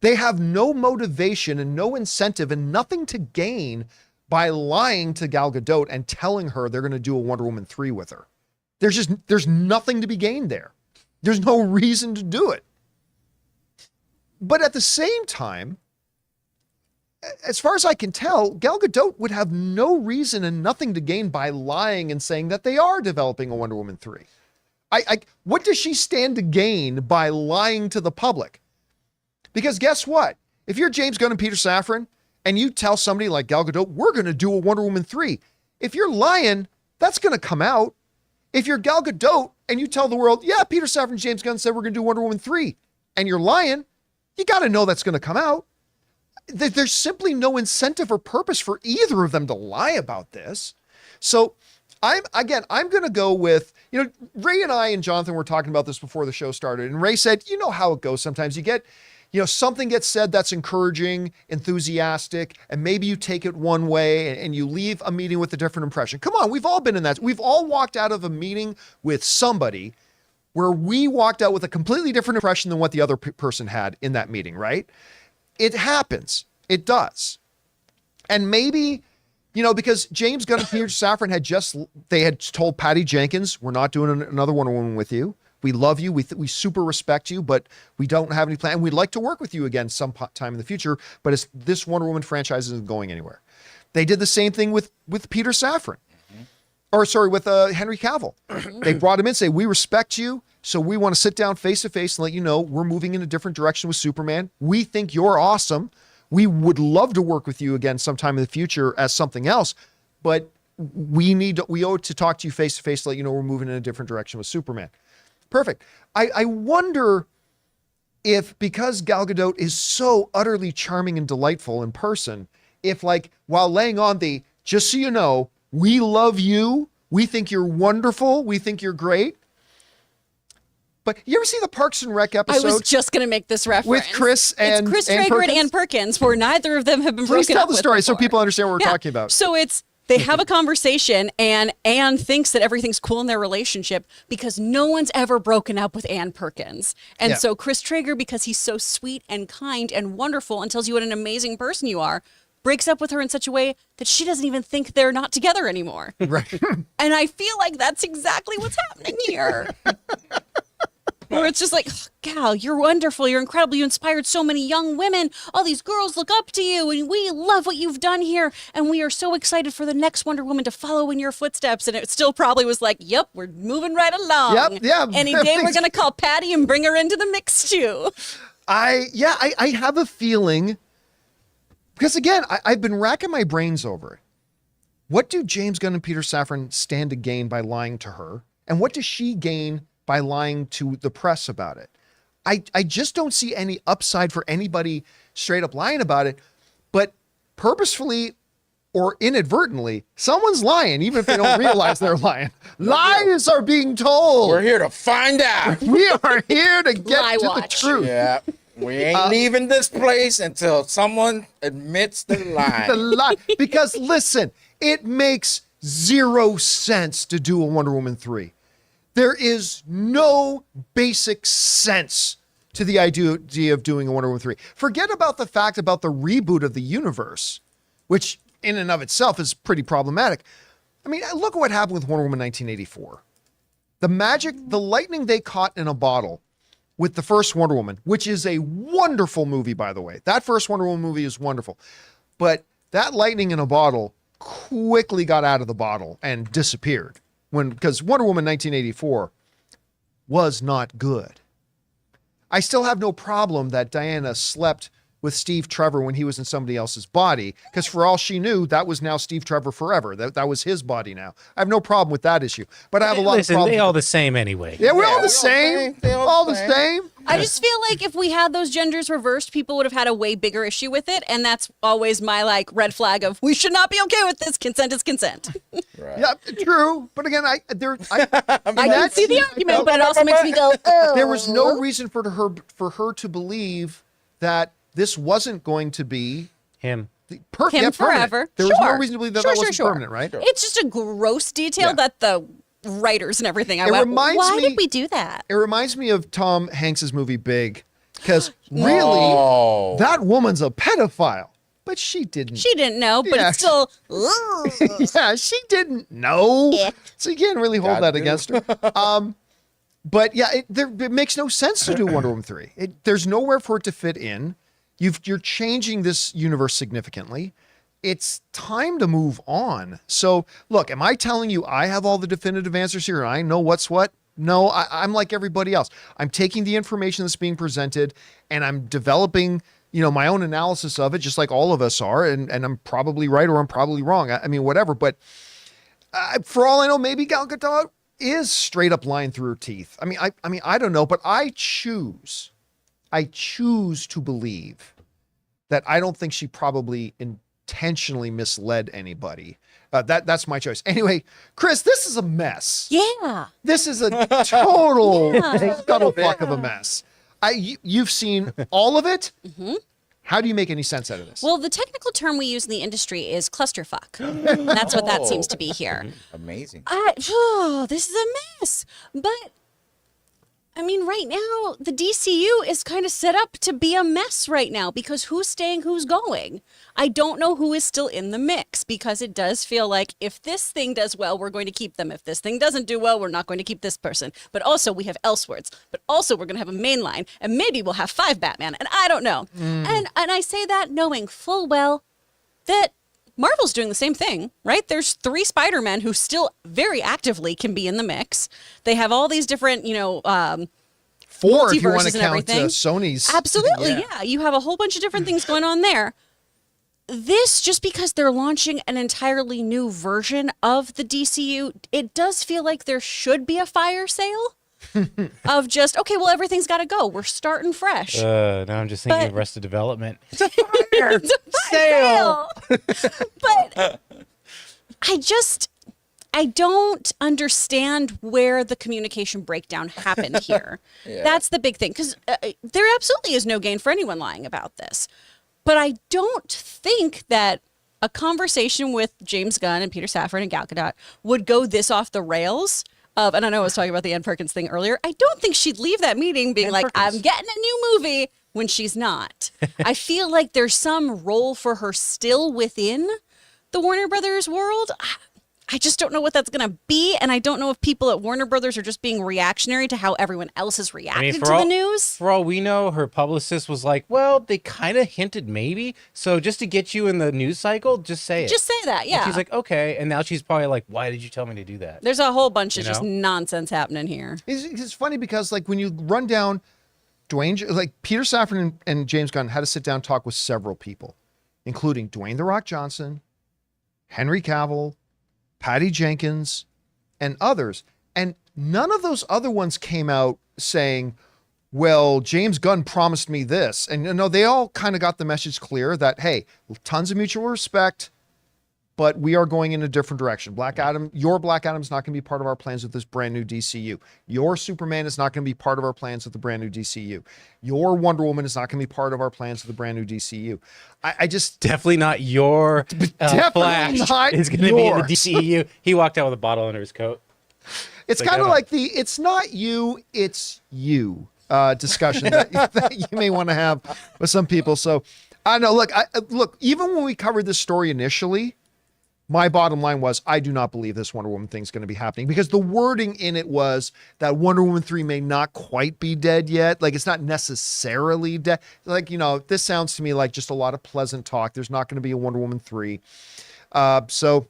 They have no motivation and no incentive and nothing to gain by lying to Gal Gadot and telling her they're going to do a Wonder Woman 3 with her. There's nothing to be gained there. There's no reason to do it. But at the same time, as far as I can tell, Gal Gadot would have no reason and nothing to gain by lying and saying that they are developing a Wonder Woman 3. What does she stand to gain by lying to the public? Because guess what? If you're James Gunn and Peter Safran and you tell somebody like Gal Gadot, we're going to do a Wonder Woman 3. If you're lying, that's going to come out. If you're Gal Gadot and you tell the world, yeah, Peter Safran and James Gunn said we're going to do Wonder Woman 3, and you're lying, you got to know that's going to come out. There's simply no incentive or purpose for either of them to lie about this. So I'm going to go with, Ray and I and Jonathan were talking about this before the show started, and Ray said, you know how it goes sometimes. You get, something gets said that's encouraging, enthusiastic, and maybe you take it one way and you leave a meeting with a different impression. Come on, we've all been in that. We've all walked out of a meeting with somebody where we walked out with a completely different impression than what the other person had in that meeting, right? It happens. It does. And maybe, because James Gunn and Peter Safran had told Patty Jenkins, we're not doing another Wonder Woman with you. We love you. We super respect you, but we don't have any plan. We'd like to work with you again sometime in the future, but this Wonder Woman franchise isn't going anywhere. They did the same thing with Peter Safran. With Henry Cavill. They brought him in, say, we respect you, so we want to sit down face to face and let you know we're moving in a different direction with Superman. We think you're awesome. We would love to work with you again sometime in the future as something else, but we owe it to talk to you face to face to let you know we're moving in a different direction with Superman. Perfect. I wonder if, because Gal Gadot is so utterly charming and delightful in person, if while laying on the, just so you know, we love you, we think you're wonderful, we think you're great. But you ever see the Parks and Rec episode? I was just going to make this reference. With Chris and It's Chris Traeger and Ann Perkins, where neither of them have been Please broken tell up the with story so before. people understand what we're talking about. So they have a conversation, and Anne thinks that everything's cool in their relationship because no one's ever broken up with Ann Perkins. And so Chris Traeger, because he's so sweet and kind and wonderful and tells you what an amazing person you are, breaks up with her in such a way that she doesn't even think they're not together anymore. Right. And I feel like that's exactly what's happening here. Where it's just like, oh, Gal, you're wonderful. You're incredible. You inspired so many young women. All these girls look up to you, and we love what you've done here. And we are so excited for the next Wonder Woman to follow in your footsteps. And it still probably was like, yep, we're moving right along. Yep, yeah. Any day we're going to call Patty and bring her into the mix, too. I have a feeling, because again, I've been racking my brains over it. What do James Gunn and Peter Safran stand to gain by lying to her? And what does she gain by lying to the press about it? I just don't see any upside for anybody straight up lying about it, but purposefully or inadvertently, someone's lying, even if they don't realize they're lying. Lies are being told. We're here to find out. We are here to get Lie to watch. the truth. Yeah. We ain't leaving this place until someone admits the lie. The lie. Because listen, it makes zero sense to do a Wonder Woman 3. There is no basic sense to the idea of doing a Wonder Woman 3. Forget about the fact about the reboot of the universe, which in and of itself is pretty problematic. I mean, look at what happened with Wonder Woman 1984. The lightning they caught in a bottle with the first Wonder Woman, which is a wonderful movie, by the way. That first Wonder Woman movie is wonderful. But that lightning in a bottle quickly got out of the bottle and disappeared because Wonder Woman 1984 was not good. I still have no problem that Diana slept with Steve Trevor when he was in somebody else's body, because for all she knew, that was now Steve Trevor forever. That was his body now. I have no problem with that issue, but I have a lot of problems. They all the same anyway. Yeah, we're all the same. All the same. I just feel like if we had those genders reversed, people would have had a way bigger issue with it. And that's always my red flag of we should not be okay with this. Consent is consent. Right. Yeah, true. But again, I can see the argument, but it also makes me go, oh. There was no reason for her to believe that this wasn't going to be him. Perfect. Him forever. There was no reason to believe that wasn't permanent, right? It's just a gross detail that the writers and everything. Why did we do that? It reminds me of Tom Hanks's movie Big, because really, that woman's a pedophile, but she didn't. She didn't know, but it's still. Yeah, she didn't know, so you can't really hold that against her. But yeah, it makes no sense to do Wonder Woman 3. There's nowhere for it to fit in. You're changing this universe significantly. It's time to move on. So look, am I telling you I have all the definitive answers here and I know what's what? No, I'm like everybody else. I'm taking the information that's being presented and I'm developing, my own analysis of it, just like all of us are. And I'm probably right or I'm probably wrong. I mean, whatever. But for all I know, maybe Gal Gadot is straight up lying through her teeth. I mean, I don't know, but I choose to believe that I don't think she probably intentionally misled anybody. That's my choice. Anyway, Chris, this is a mess. Yeah. This is a total scuttlefuck of a mess. You've seen all of it? Mm-hmm. How do you make any sense out of this? Well, the technical term we use in the industry is clusterfuck. That's what that seems to be here. Amazing. This is a mess. But I mean, right now, the DCU is kind of set up to be a mess right now because who's staying, who's going. I don't know who is still in the mix because it does feel like if this thing does well, we're going to keep them. If this thing doesn't do well, we're not going to keep this person. But also we have Elseworlds. But also we're going to have a main line. And maybe we'll have 5 Batman. And I don't know. And I say that knowing full well that Marvel's doing the same thing, right? There's 3 Spider-Men who still very actively can be in the mix. They have all these different, 4 if you want to count Sony's. Absolutely, yeah. You have a whole bunch of different things going on there. This, just because they're launching an entirely new version of the DCU, it does feel like there should be a fire sale of just, okay, well, everything's got to go. We're starting fresh. Now I'm just thinking of Arrested Development. It's a fire sale. But I don't understand where the communication breakdown happened here. That's the big thing, because there absolutely is no gain for anyone lying about this. But I don't think that a conversation with James Gunn and Peter Safran and Gal Gadot would go this off the rails. And I know I was talking about the Ann Perkins thing earlier. I don't think she'd leave that meeting being I'm getting a new movie when she's not. I feel like there's some role for her still within the Warner Brothers world. I just don't know what that's going to be. And I don't know if people at Warner Brothers are just being reactionary to how everyone else has reacted to the news. For all we know, her publicist was like, well, they kind of hinted maybe. So just to get you in the news cycle, just say it. Just say that, yeah. And she's like, okay. And now she's probably like, why did you tell me to do that? There's a whole bunch of just nonsense happening here. It's funny because like when you run down Peter Safran and James Gunn had to sit down and talk with several people, including Dwayne "The Rock" Johnson, Henry Cavill, Patty Jenkins, and others. And none of those other ones came out saying, well, James Gunn promised me this. And they all kind of got the message clear that, hey, tons of mutual respect, but we are going in a different direction. Your Black Adam is not going to be part of our plans with this brand new DCU. Your Superman is not going to be part of our plans with the brand new DCU. Your Wonder Woman is not going to be part of our plans with the brand new DCU. I just definitely not your Flash is going to be in the DCU. He walked out with a bottle under his coat. It's kind of like the "it's not you, it's you" discussion that you may want to have with some people. So I know. Look. Even when we covered this story initially, my bottom line was, I do not believe this Wonder Woman thing is going to be happening because the wording in it was that Wonder Woman 3 may not quite be dead yet. Like, it's not necessarily dead. Like, this sounds to me like just a lot of pleasant talk. There's not going to be a Wonder Woman 3. So,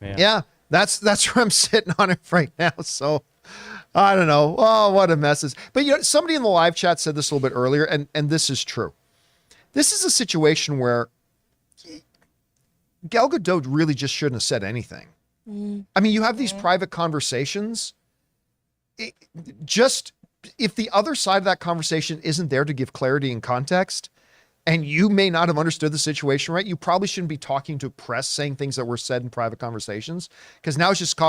yeah, that's where I'm sitting on it right now. So, I don't know. Oh, what a mess. But, somebody in the live chat said this a little bit earlier, and this is true. This is a situation where Gal Gadot really just shouldn't have said anything. I mean, you have these private conversations. If the other side of that conversation isn't there to give clarity and context, and you may not have understood the situation right, you probably shouldn't be talking to press saying things that were said in private conversations, because now it's just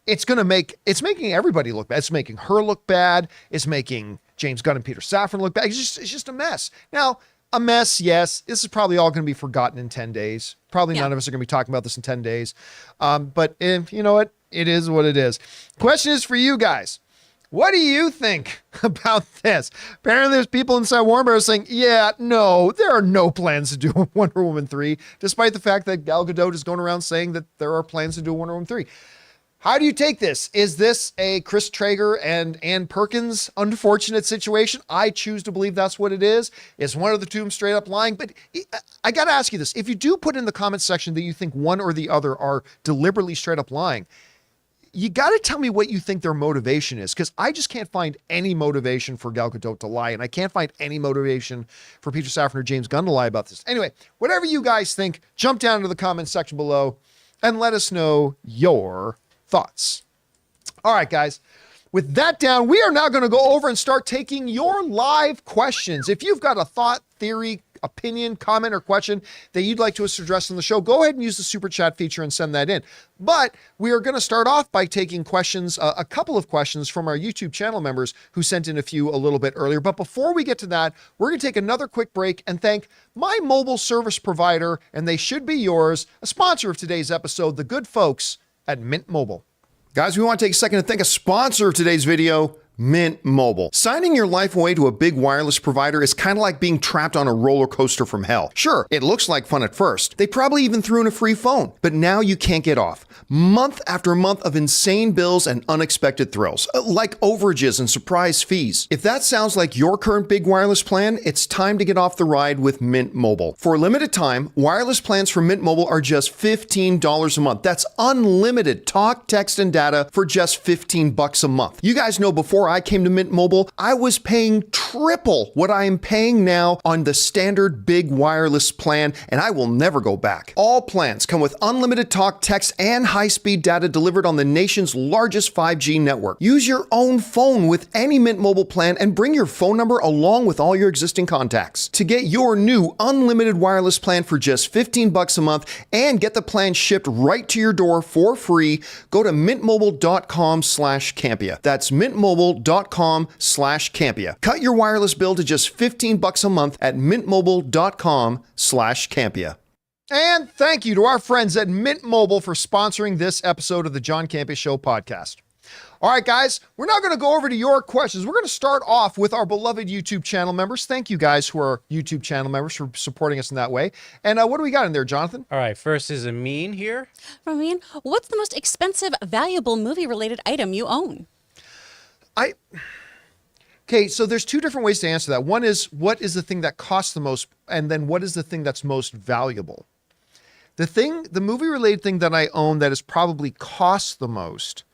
it's making everybody look bad. It's making her look bad. It's making James Gunn and Peter Safran look bad. It's just a mess. Now, a mess, yes. This is probably all going to be forgotten in 10 days. Probably none of us are going to be talking about this in 10 days. But you know what? It is what it is. Question is for you guys. What do you think about this? Apparently there's people inside Warner Bros. Saying, yeah, no, there are no plans to do Wonder Woman 3, despite the fact that Gal Gadot is going around saying that there are plans to do Wonder Woman 3. How do you take this? Is this a Chris Traeger and Ann Perkins unfortunate situation? I choose to believe that's what it is. Is one of the two straight up lying? But I got to ask you this. If you do put in the comments section that you think one or the other are deliberately straight up lying, you got to tell me what you think their motivation is, because I just can't find any motivation for Gal Gadot to lie, and I can't find any motivation for Peter Safran or James Gunn to lie about this. Anyway, whatever you guys think, jump down to the comments section below and let us know your thoughts. All right, guys. With that down, we are now going to go over and start taking your live questions. If you've got a thought, theory, opinion, comment, or question that you'd like to us to address on the show, go ahead and use the super chat feature and send that in. But we are going to start off by taking questions, a couple of questions from our YouTube channel members who sent in a few a little bit earlier. But before we get to that, we're going to take another quick break and thank my mobile service provider, and they should be yours, a sponsor of today's episode, the good folks at Mint Mobile. Guys, we want to take a second to thank a sponsor of today's video, Mint Mobile. Signing your life away to a big wireless provider is kind of like being trapped on a roller coaster from hell. Sure, it looks like fun at first. They probably even threw in a free phone, but now you can't get off. Month after month of insane bills and unexpected thrills, like overages and surprise fees. If that sounds like your current big wireless plan, it's time to get off the ride with Mint Mobile. For a limited time, wireless plans from Mint Mobile are just $15 a month. That's unlimited talk, text, and data for just $15 a month. You guys know before I came to Mint Mobile, I was paying triple what I am paying now on the standard big wireless plan, and I will never go back. All plans come with unlimited talk, text, and high-speed data delivered on the nation's largest 5G network. Use your own phone with any Mint Mobile plan and bring your phone number along with all your existing contacts. To get your new unlimited wireless plan for just $15 a month and get the plan shipped right to your door for free, go to mintmobile.com/Campea. That's mintmobile.com/Campea. Cut your wireless bill to just $15 a month at mintmobile.com/Campea. And thank you to our friends at Mint Mobile for sponsoring this episode of the John Campea Show podcast. All right, guys, we're now going to go over to your questions. We're going to start off with our beloved YouTube channel members. Thank you guys who are YouTube channel members for supporting us in that way. And what do we got in there, Jonathan? All right, first is Amin here. Amin, what's the most expensive, valuable movie-related item you own? Okay, so there's two different ways to answer that. One is, what is the thing that costs the most? And then what is the thing that's most valuable? The movie-related thing that I own that is probably cost the most,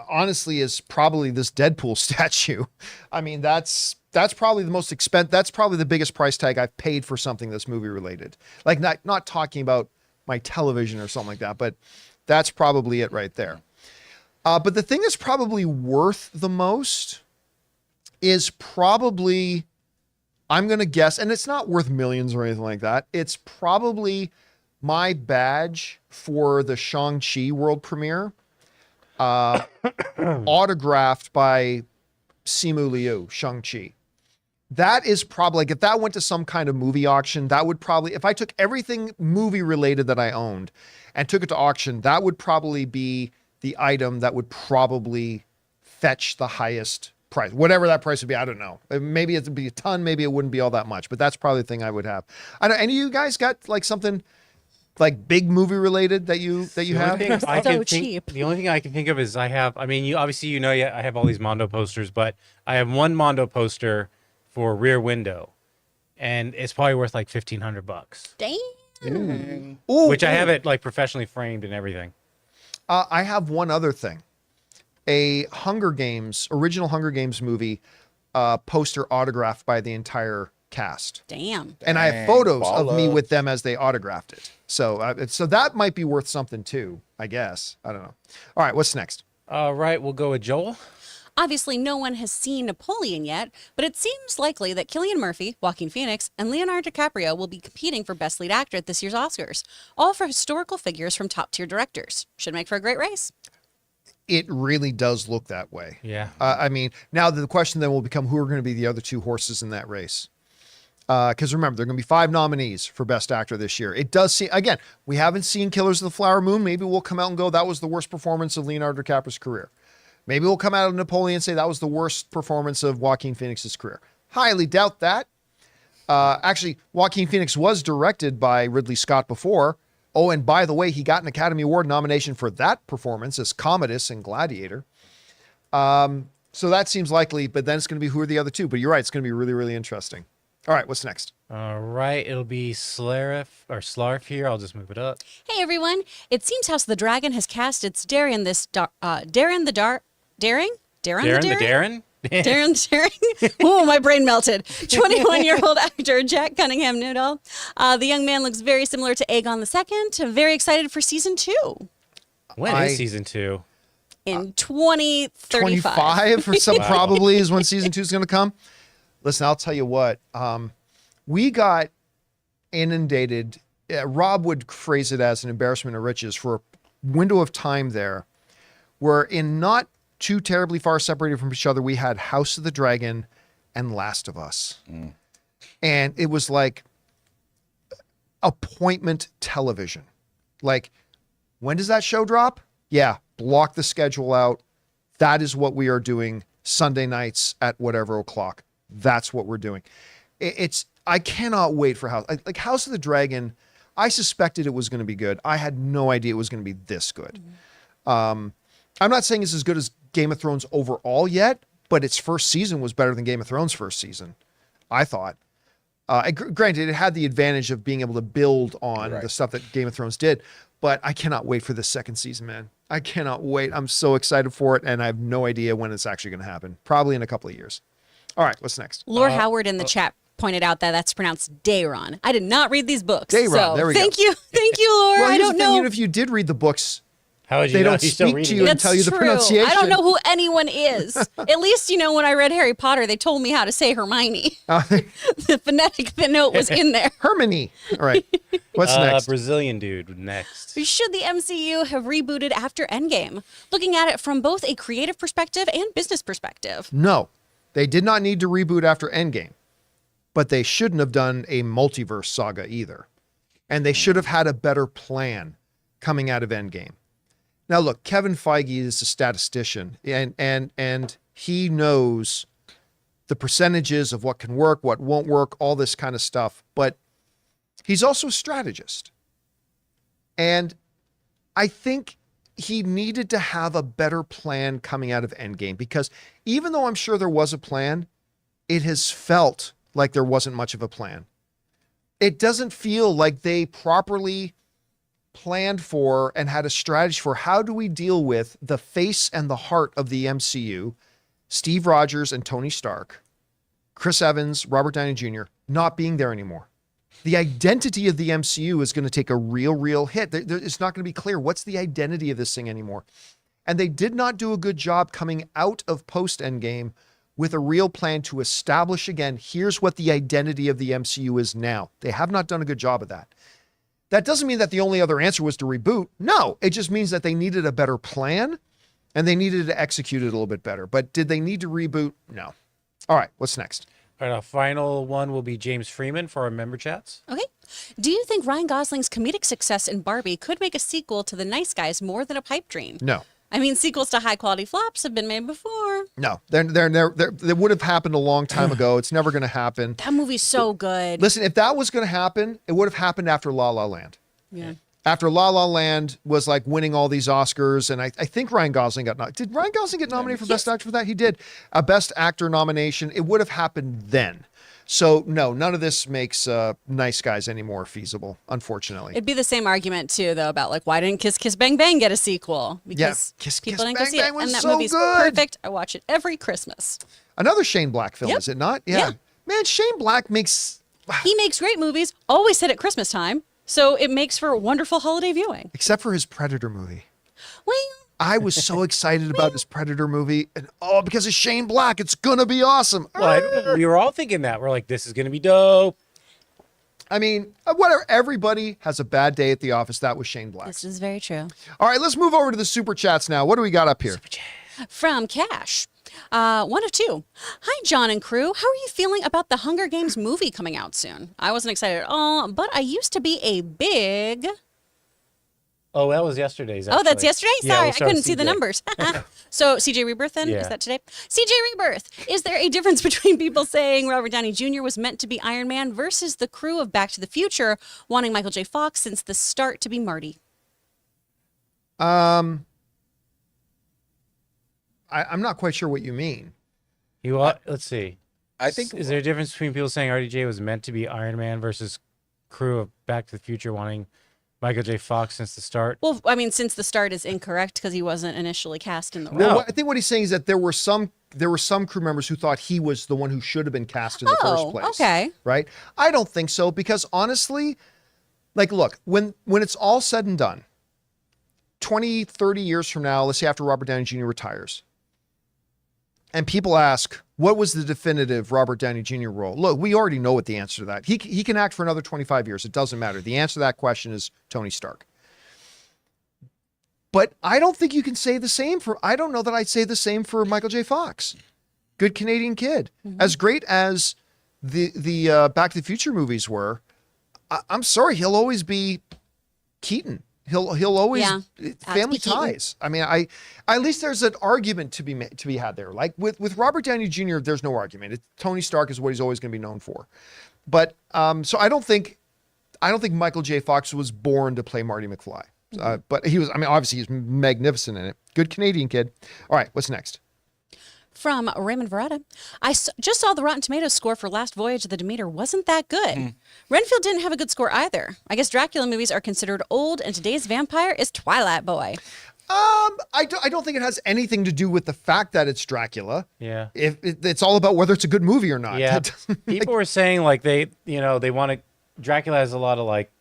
honestly, is probably this Deadpool statue. I mean, that's probably the most expensive. That's probably the biggest price tag I've paid for something that's movie-related. Like, not talking about my television or something like that, but that's probably it right there. But the thing that's probably worth the most is probably, I'm going to guess, and it's not worth millions or anything like that. It's probably my badge for the Shang-Chi world premiere, autographed by Simu Liu, Shang-Chi. That is probably, like, if that went to some kind of movie auction, that would probably, if I took everything movie related that I owned and took it to auction, that would probably be the item that would probably fetch the highest price. Whatever that price would be, I don't know. Maybe it would be a ton, maybe it wouldn't be all that much, but that's probably the thing I would have. I don't, any of you guys got like something like big movie related that you have? Cheap. The only thing I can think of is I have, I mean, you obviously, you know, I have all these Mondo posters, but I have one Mondo poster for Rear Window, and it's probably worth like $1,500. Damn. Which I have it like professionally framed and everything. I have one other thing. A original Hunger Games movie poster autographed by the entire cast. Damn. And I have photos of me with them as they autographed it. So so that might be worth something too, I guess. I don't know. All right, what's next? All right, we'll go with Joel. Obviously, no one has seen Napoleon yet, but it seems likely that Cillian Murphy, Joaquin Phoenix, and Leonardo DiCaprio will be competing for Best Lead Actor at this year's Oscars, all for historical figures from top-tier directors. Should make for a great race. It really does look that way. Yeah. I mean, now the question then will become who are going to be the other two horses in that race. Because remember, there are going to be 5 nominees for Best Actor this year. It does seem, again, we haven't seen Killers of the Flower Moon. Maybe we'll come out and go, that was the worst performance of Leonardo DiCaprio's career. Maybe we'll come out of Napoleon and say that was the worst performance of Joaquin Phoenix's career. Highly doubt that. Actually, Joaquin Phoenix was directed by Ridley Scott before. Oh, and by the way, he got an Academy Award nomination for that performance as Commodus in Gladiator. So that seems likely, but then it's going to be who are the other two. But you're right, it's going to be really, really interesting. All right, what's next? All right, it'll be Slarf here. I'll just move it up. Hey everyone! It seems House of the Dragon has cast its Darren the Daring? Oh, my brain melted. 21-year-old actor Jack Cunningham Newdall. The young man looks very similar to Aegon II. Very excited for season 2. When is season 2? In 2035. 25 or so probably is when season 2 is going to come. Listen, I'll tell you what. We got inundated. Rob would phrase it as an embarrassment of riches for a window of time there where in not too terribly far separated from each other, we had House of the Dragon and Last of Us. And it was like appointment television. Like, when does that show drop? Yeah, block the schedule out. That is what we are doing Sunday nights at whatever o'clock. That's what we're doing. I cannot wait for like House of the Dragon. I suspected it was going to be good. I had no idea it was going to be this good. I'm not saying it's as good as Game of Thrones overall yet, but its first season was better than Game of Thrones' first season, I thought. Granted, it had the advantage of being able to build on the stuff that Game of Thrones did, but I cannot wait for this second season, man. I cannot wait. I'm so excited for it, and I have no idea when it's actually going to happen. Probably in a couple of years. All right, what's next? Lord Howard in the chat pointed out that that's pronounced Dayron. I did not read these books. Dayron, so there we go. Thank you, Lord. Well, I don't know. Even if you did read the books, how would you they know? don't speak to you and tell you the pronunciation. I don't know who anyone is. At least, when I read Harry Potter, they told me how to say Hermione. The phonetic note was in there. Hermione. All right. What's next? Brazilian dude next. Should the MCU have rebooted after Endgame? Looking at it from both a creative perspective and business perspective. No, they did not need to reboot after Endgame, but they shouldn't have done a multiverse saga either. And they should have had a better plan coming out of Endgame. Now, look, Kevin Feige is a statistician, and he knows the percentages of what can work, what won't work, all this kind of stuff. But he's also a strategist. And I think he needed to have a better plan coming out of Endgame, because even though I'm sure there was a plan, it has felt like there wasn't much of a plan. It doesn't feel like they properly planned for and had a strategy for how do we deal with the face and the heart of the MCU, Steve Rogers and Tony Stark, Chris Evans, Robert Downey Jr., not being there anymore. The identity of the MCU is going to take a real hit. It's not going to be clear what's the identity of this thing anymore. And they did not do a good job coming out of post-Endgame with a real plan to establish again, here's what the identity of the MCU is now. They have not done a good job of that. That doesn't mean that the only other answer was to reboot. No, it just means that they needed a better plan and they needed to execute it a little bit better. But did they need to reboot? No. All right, what's next? All right, our final one will be James Freeman for our member chats. Okay. Do you think Ryan Gosling's comedic success in Barbie could make a sequel to The Nice Guys more than a pipe dream? No. I mean, sequels to high-quality flops have been made before. No, they would have happened a long time ago. It's never going to happen. That movie's so good. Listen, if that was going to happen, it would have happened after La La Land. Yeah. After La La Land was like winning all these Oscars, and I think Ryan Gosling got nominated. Did Ryan Gosling get nominated for Best Actor for that? He did. A Best Actor nomination. It would have happened then. So no, none of this makes Nice Guys any more feasible, unfortunately. It'd be the same argument too, though, about like why didn't Kiss Kiss Bang Bang get a sequel? Because Kiss people Kiss didn't go Bang see Bang it, was and that so movie's good. perfect. I watch it every Christmas. Another Shane Black film, Yep. is it not? Yeah. Man, Shane Black makes... He makes great movies, always hit at Christmas time, so it makes for wonderful holiday viewing. Except for his Predator movie. Well, I was so excited about his Predator movie, and because of Shane Black, it's gonna be awesome. Well, we were all thinking that. We're like, this is going to be dope. I mean, whatever. Everybody has a bad day at the office. That was Shane Black. this is very true. All right, let's move over to the super chats now. What do we got up here? From Cash. One of two. Hi, John and crew. How are you feeling about the Hunger Games movie coming out soon? I wasn't excited at all, but I used to be a big... Oh, that was yesterday's. Oh, that's actually. yesterday? Yeah, Sorry, we'll I start couldn't with see the CJ. numbers. So, CJ Rebirth then? Yeah. Is that today? CJ Rebirth. Is there a difference between people saying Robert Downey Jr. was meant to be Iron Man versus the crew of Back to the Future wanting Michael J. Fox since the start to be Marty? I'm not quite sure what you mean. Let's see. I think Is there a difference between people saying RDJ was meant to be Iron Man versus crew of Back to the Future wanting Michael J. Fox since the start? Well, I mean, since the start is incorrect because he wasn't initially cast in the role. No. Well, I think what he's saying is that there were some crew members who thought he was the one who should have been cast in the first place. Okay. Right? I don't think so, because honestly, like, look, when it's all said and done, 20, 30 years from now, let's say after Robert Downey Jr. retires, and people ask, what was the definitive Robert Downey Jr. role? Look, we already know what the answer to that. He can act for another 25 years. It doesn't matter. The answer to that question is Tony Stark. But I don't think you can say the same I don't know that I'd say the same for Michael J. Fox. Good Canadian kid. Mm-hmm. As great as the Back to the Future movies were, I'm sorry, he'll always be Keaton. He'll always family Keaton. ties. I mean, at least there's an argument to be had there. Like with Robert Downey Jr., there's no argument. Tony Stark is what he's always going to be known for. But so I don't think Michael J. Fox was born to play Marty McFly. But he was. I mean, obviously he's magnificent in it. Good Canadian kid. All right, what's next? From Raymond Verrata. Just saw the Rotten Tomatoes score for Last Voyage of the Demeter wasn't that good. Renfield didn't have a good score either. I guess Dracula movies are considered old, and today's vampire is Twilight Boy. I don't think it has anything to do with the fact that it's Dracula. Yeah. It's all about whether it's a good movie or not. Yeah. That doesn't People were saying like they want to. Dracula has a lot of like.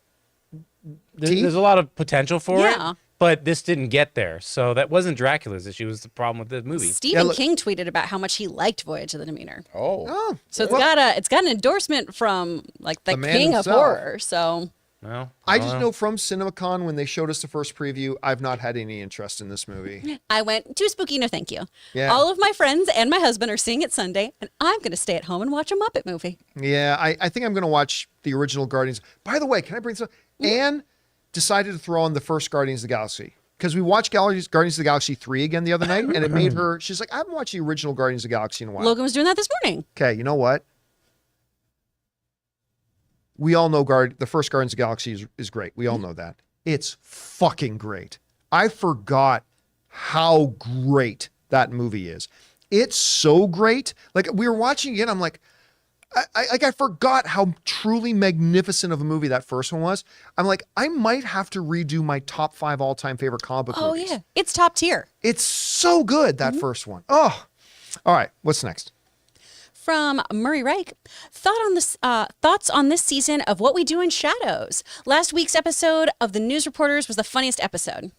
There's a lot of potential for Yeah. it, but this didn't get there. So that wasn't Dracula's issue. It was the problem with the movie. Stephen King tweeted about how much he liked Voyage of the Demeter. Oh. So it's got an endorsement from like the man king himself. of horror. So Well, I just know from CinemaCon when they showed us the first preview, I've not had any interest in this movie. I went, too spooky, no thank you. Yeah. All of my friends and my husband are seeing it Sunday, and I'm going to stay at home and watch a Muppet movie. Yeah, I think I'm going to watch the original Guardians. By the way, can I bring this up? Anne decided to throw on the first Guardians of the Galaxy. because we watched Guardians of the Galaxy 3 again the other night, and it made her, she's like, I haven't watched the original Guardians of the Galaxy in a while. Logan was doing that this morning. Okay, you know what? We all know the first Guardians of the Galaxy is great. We all know that. It's fucking great. I forgot how great that movie is. It's so great. Like, we were watching it, I'm like, I forgot how truly magnificent of a movie that first one was. I'm like, I might have to redo my top 5 all-time favorite comic book movies. Yeah. It's top tier. It's so good, that first one. Oh, all right. What's next? From Murray Reich, thoughts on this season of What We Do in Shadows. Last week's episode of The News Reporters was the funniest episode.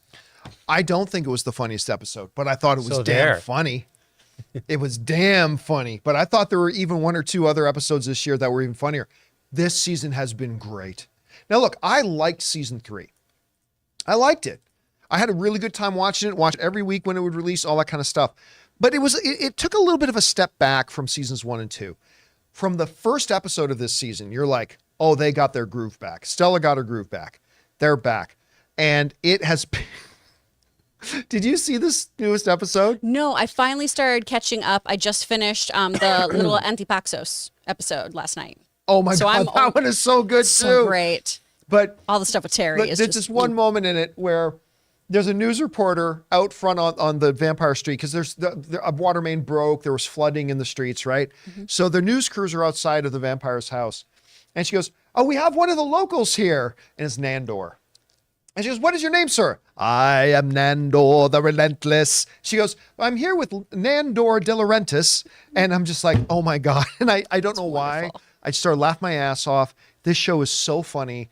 I don't think it was the funniest episode, but I thought it was So damn there. funny. It was damn funny, but I thought there were even 1 or 2 other episodes this year that were even funnier. This season has been great. Now, look, I liked season 3. I liked it. I had a really good time watching it, watched every week when it would release, all that kind of stuff. But it took a little bit of a step back from seasons 1 and 2. From the first episode of this season, you're like, oh, they got their groove back. Stella got her groove back. They're back. And it has been... Did you see this newest episode? No, I finally started catching up. I just finished the little Antipaxos episode last night. Oh my So God, that one is so good So too. great. But All the stuff with Terry is there's just this one moment in it where there's a news reporter out front on the Vampire Street because there's a water main broke. There was flooding in the streets, right? So the news crews are outside of the vampire's house. And she goes, oh, we have one of the locals here. And it's Nandor. And she goes, what is your name, sir? I am Nandor the Relentless. She goes, I'm here with Nandor de Laurentiis. And I'm just like, oh my God. And I don't know why. I just started laughing my ass off. This show is so funny.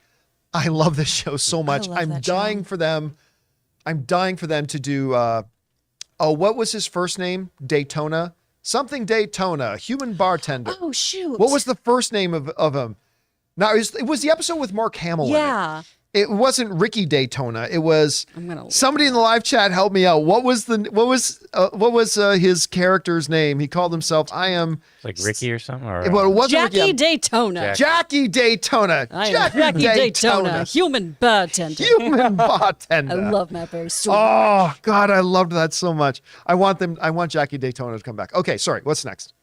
I love this show so much. love I'm that dying show. for them. I'm dying for them to do, what was his first name? Daytona? Something Daytona, human bartender. Oh, shoot. What was the first name of him? No, it was the episode with Mark Hamill in it. Yeah. It wasn't Ricky Daytona. It was I'm gonna- somebody in the live chat. Help me out. What was his character's name? He called himself. I am. Like Ricky or something? Or, Well, it wasn't Jackie Ricky. Daytona. Jackie Daytona. I am Jackie Daytona, human bartender. Human bartender. I love Matt Berry so much. Oh God, I loved that so much. I want Jackie Daytona to come back. Okay, sorry. What's next?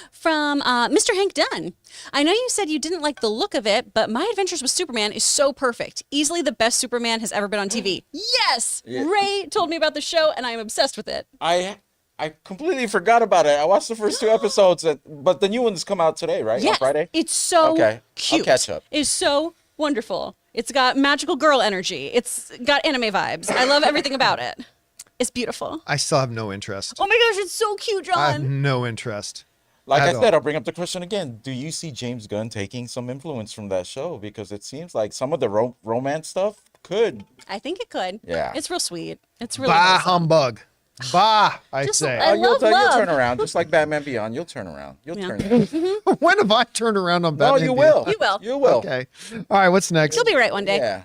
From Mr. Hank Dunn. I know you said you didn't like the look of it, but My Adventures with Superman is so perfect. Easily the best Superman has ever been on TV. Yes! Ray told me about the show, and I am obsessed with it. I completely forgot about it. I watched the first 2 episodes, but the new ones come out today, right? Yes, On Friday? it's so Okay, cute. I'll catch up. It's so wonderful. It's got magical girl energy. It's got anime vibes. I love everything about it. It's beautiful. I still have no interest. Oh my gosh, it's so cute, I have John. no interest. Like At I said, all. I'll bring up the question again. Do you see James Gunn taking some influence from that show? Because it seems like some of the romance stuff could. I think it could. Yeah. It's real sweet. It's really Bah wholesome. humbug. Bah, I Just say. I love you'll love. turn around. Just like Batman Beyond. You'll turn around. You'll Yeah. turn around. When have I turned around on No, Batman? you Beyond? will. You will. You will. Okay. All right, what's next? You'll be right one day. Yeah.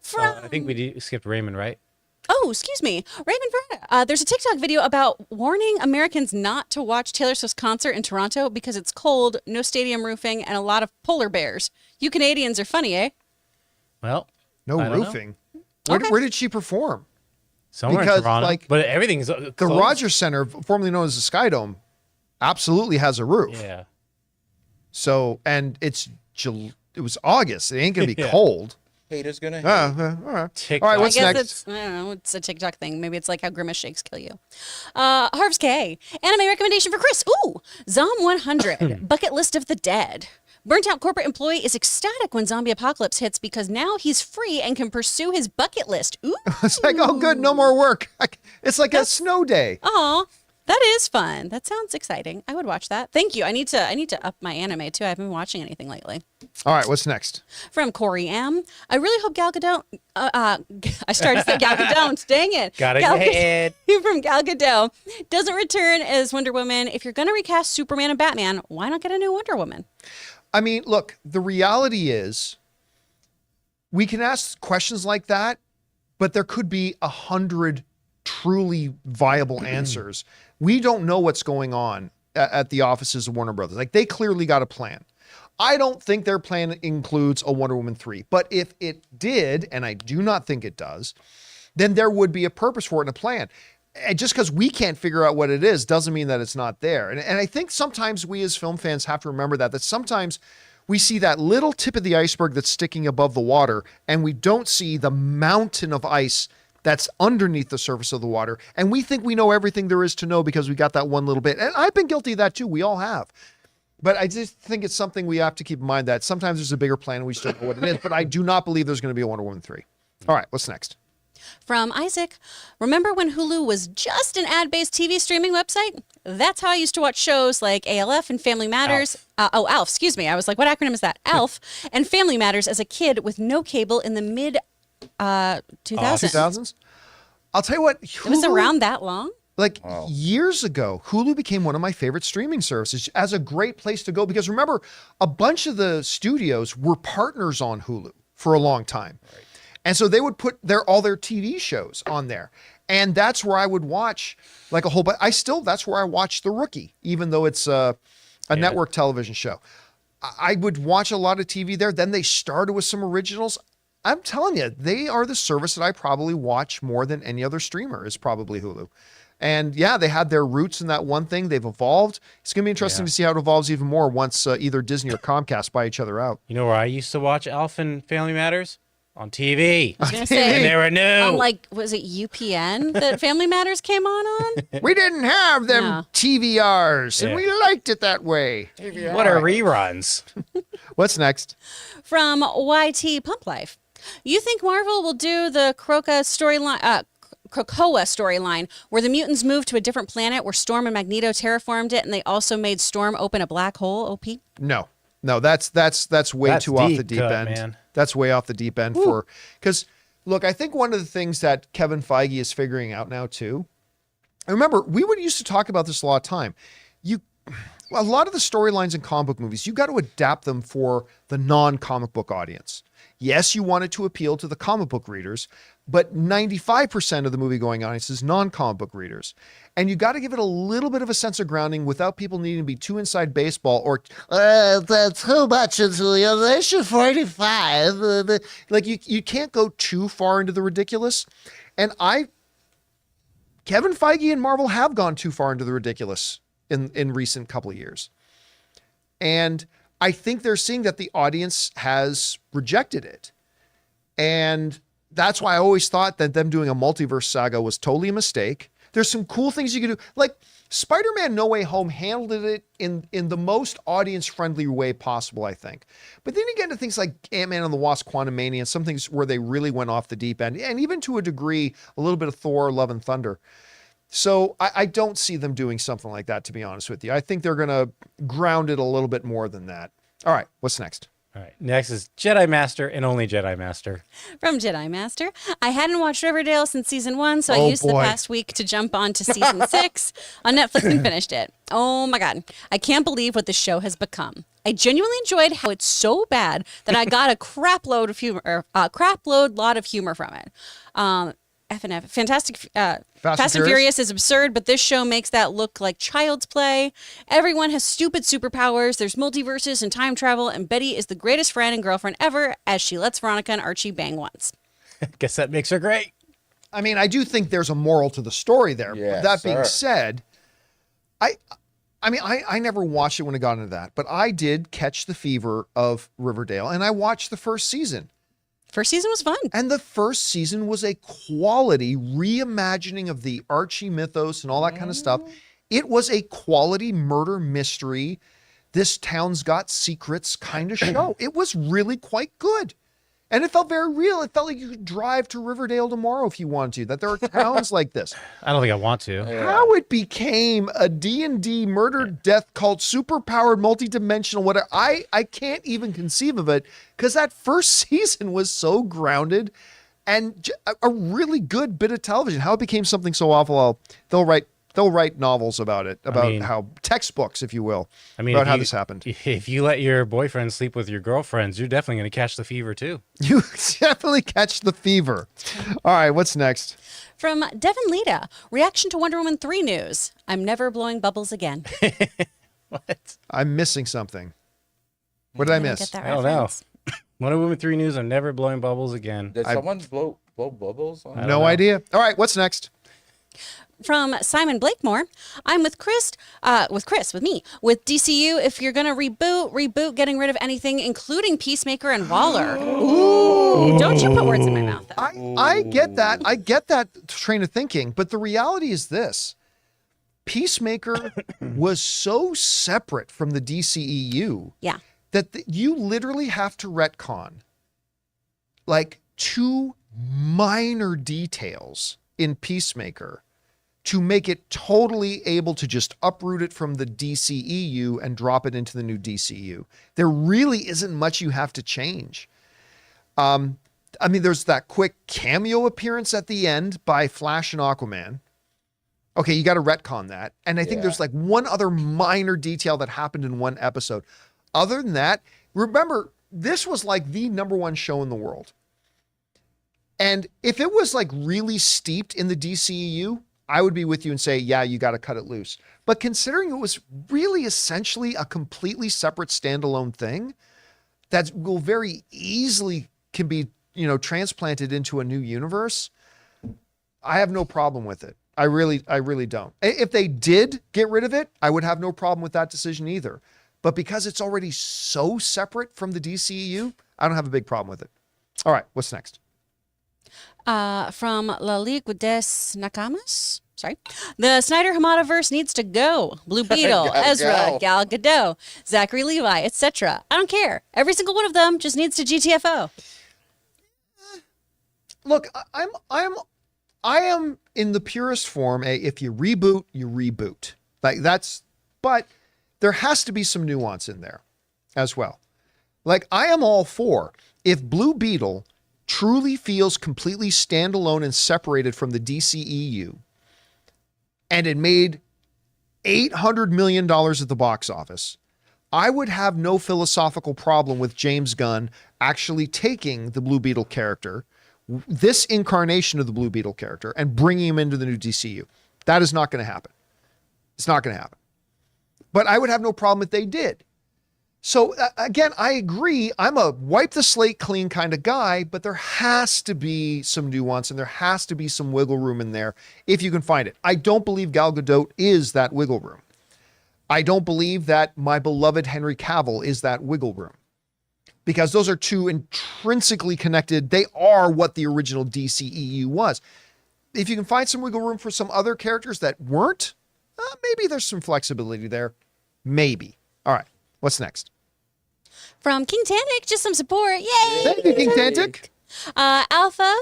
From I think we skipped Raymond, right? Oh, excuse me. Raymond Verena. There's a TikTok video about warning Americans not to watch Taylor Swift's concert in Toronto because it's cold, no stadium roofing, and a lot of polar bears. You Canadians are funny, eh? Well, No I don't know. roofing. Okay. Where did she perform? Somewhere Because, in Toronto. like, but everything's The Rogers Center, formerly known as the Sky Dome, absolutely has a roof. Yeah. So, and it was August. It ain't gonna be Yeah. cold. Haters gonna hate. All right. TikTok. All right, what's I guess next? it's, I don't know, it's a TikTok thing. Maybe it's like how Grimace shakes kill you. Harv's K. Anime recommendation for Chris. Ooh, Zom 100. Bucket List of the Dead. Burnt out corporate employee is ecstatic when zombie apocalypse hits because now he's free and can pursue his bucket list. Ooh. It's like, oh, good, no more work. It's like a snow day. Aw, that is fun. That sounds exciting. I would watch that. Thank you. I need to up my anime too. I haven't been watching anything lately. All right, what's next? From Corey M. I really hope Gal Gadot. I started to say Gal Gadot. Dang it. Got it. Gal Head. From Gal Gadot doesn't return as Wonder Woman. If you're gonna recast Superman and Batman, why not get a new Wonder Woman? I mean, look, the reality is we can ask questions like that, but there could be 100 truly viable answers. We don't know what's going on at the offices of Warner Brothers. Like, they clearly got a plan. I don't think their plan includes a Wonder Woman 3, but if it did, and I do not think it does, then there would be a purpose for it and a plan. And just because we can't figure out what it is doesn't mean that it's not there. And I think sometimes we as film fans have to remember that sometimes we see that little tip of the iceberg that's sticking above the water, and we don't see the mountain of ice that's underneath the surface of the water. And we think we know everything there is to know because we got that one little bit. And I've been guilty of that too. We all have. But I just think it's something we have to keep in mind that sometimes there's a bigger plan and we still don't know what it is. But I do not believe there's going to be a Wonder Woman 3. All right, what's next? From Isaac, remember when Hulu was just an ad-based TV streaming website? That's how I used to watch shows like ALF and Family Matters. ALF, excuse me. I was like, what acronym is that? ALF and Family Matters as a kid with no cable in the mid 2000s? I'll tell you what. It was around that long? Like years ago, Hulu became one of my favorite streaming services as a great place to go. Because remember, a bunch of the studios were partners on Hulu for a long time. Right. And so they would put all their TV shows on there. And that's where I would watch like a whole, but that's where I watch The Rookie, even though it's a network television show. I would watch a lot of TV there. Then they started with some originals. I'm telling you, they are the service that I probably watch more than any other streamer is probably Hulu. And yeah, they had their roots in that one thing. They've evolved. It's going to be interesting to see how it evolves even more once either Disney or Comcast buy each other out. You know where I used to watch ALF and Family Matters? On TV. I was going to say, and they were new. Like, was it UPN that Family Matters came on? We didn't have them TVRs, and we liked it that way. TVR. What are reruns? What's next? From YT Pump Life. You think Marvel will do the Krakoa storyline where the mutants moved to a different planet where Storm and Magneto terraformed it and they also made Storm open a black hole, OP? No, that's way too off the deep end. Man. That's way off the deep end because look, I think one of the things that Kevin Feige is figuring out now too, and remember, we used to talk about this a lot of time. A lot of the storylines in comic book movies, you got to adapt them for the non-comic book audience. Yes, you want it to appeal to the comic book readers, but 95% of the movie-going audience is non-comic book readers. And you got to give it a little bit of a sense of grounding without people needing to be too inside baseball or too much into the issue 45. Like you can't go too far into the ridiculous. And Kevin Feige and Marvel have gone too far into the ridiculous in recent couple of years. And I think they're seeing that the audience has rejected it. And that's why I always thought that them doing a multiverse saga was totally a mistake. There's some cool things you can do. Like Spider-Man No Way Home handled it in the most audience-friendly way possible, I think. But then you get into things like Ant-Man and the Wasp, Quantumania, and some things where they really went off the deep end. And even to a degree, a little bit of Thor, Love and Thunder. So I don't see them doing something like that, to be honest with you. I think they're going to ground it a little bit more than that. All right, what's next? All right, next is Jedi Master and only Jedi Master. From Jedi Master. I hadn't watched Riverdale since season 1, so I used the past week to jump on to season 6 on Netflix and finished it. Oh my God. I can't believe what the show has become. I genuinely enjoyed how it's so bad that I got a crap load of humor from it. F&F. Fantastic. Fast and Furious is absurd, but this show makes that look like child's play. Everyone has stupid superpowers. There's multiverses and time travel, and Betty is the greatest friend and girlfriend ever as she lets Veronica and Archie bang once. Guess that makes her great. I mean, I do think there's a moral to the story there. Yes, that being said, I never watched it when it got into that, but I did catch the fever of Riverdale, and I watched the first season. First season was fun. And the first season was a quality reimagining of the Archie mythos and all that kind of stuff. It was a quality murder mystery. This town's got secrets kind of show. It was really quite good. And it felt very real. It felt like you could drive to Riverdale tomorrow if you wanted to, that there are towns like this. I don't think I want to. How it became a D&D murder death cult, superpowered, multidimensional, whatever. I can't even conceive of it because that first season was so grounded and a really good bit of television. How it became something so awful, they'll write novels about it, how textbooks, if you will, about how this happened. If you let your boyfriend sleep with your girlfriends, you're definitely going to catch the fever too. You definitely catch the fever. All right, what's next? From Devin Lita, reaction to Wonder Woman 3 news. I'm never blowing bubbles again. What? I'm missing something. What did I miss? Get that I don't know. Wonder Woman 3 news, I'm never blowing bubbles again. Did someone blow blow bubbles? I don't No know. idea. All right, what's next? From Simon Blakemore, I'm with Chris, with me, with DCU. If you're going to reboot, getting rid of anything, including Peacemaker and Waller. Ooh. Don't you put words in my mouth, though. I get that. I get that train of thinking, but the reality is this. Peacemaker was so separate from the DCEU Yeah. that you literally have to retcon like 2 minor details in Peacemaker to make it totally able to just uproot it from the DCEU and drop it into the new DCU. There really isn't much you have to change. I mean, there's that quick cameo appearance at the end by Flash and Aquaman. Okay, you got to retcon that. And I think there's like one other minor detail that happened in one episode. Other than that, remember, this was like the #1 show in the world. And if it was like really steeped in the DCEU, I would be with you and say, yeah, you got to cut it loose. But considering it was really essentially a completely separate standalone thing that will very easily can be, transplanted into a new universe, I have no problem with it. I really don't. If they did get rid of it, I would have no problem with that decision either. But because it's already so separate from the DCEU, I don't have a big problem with it. All right, what's next? From La Ligue des Nakamas. Sorry. The Snyder Hamadaverse needs to go. Blue Beetle, Gotta Ezra, go. Gal Gadot, Zachary Levi, etc. I don't care. Every single one of them just needs to GTFO. Look, I am in the purest form. If you reboot, you reboot. But there has to be some nuance in there as well. Like, I am all for if Blue Beetle truly feels completely standalone and separated from the DCEU, and it made $800 million at the box office, I would have no philosophical problem with James Gunn actually taking the Blue Beetle character, this incarnation of the Blue Beetle character, and bringing him into the new DCU. That is not going to happen. It's not going to happen. But I would have no problem if they did. So again, I agree. I'm a wipe the slate clean kind of guy, but there has to be some nuance and there has to be some wiggle room in there if you can find it. I don't believe Gal Gadot is that wiggle room. I don't believe that my beloved Henry Cavill is that wiggle room, because those are two intrinsically connected. They are what the original DCEU was. If you can find some wiggle room for some other characters that weren't, maybe there's some flexibility there. Maybe. All right. What's next? From King Tantic, just some support. Yay! Thank you, King Tantic. Alpha,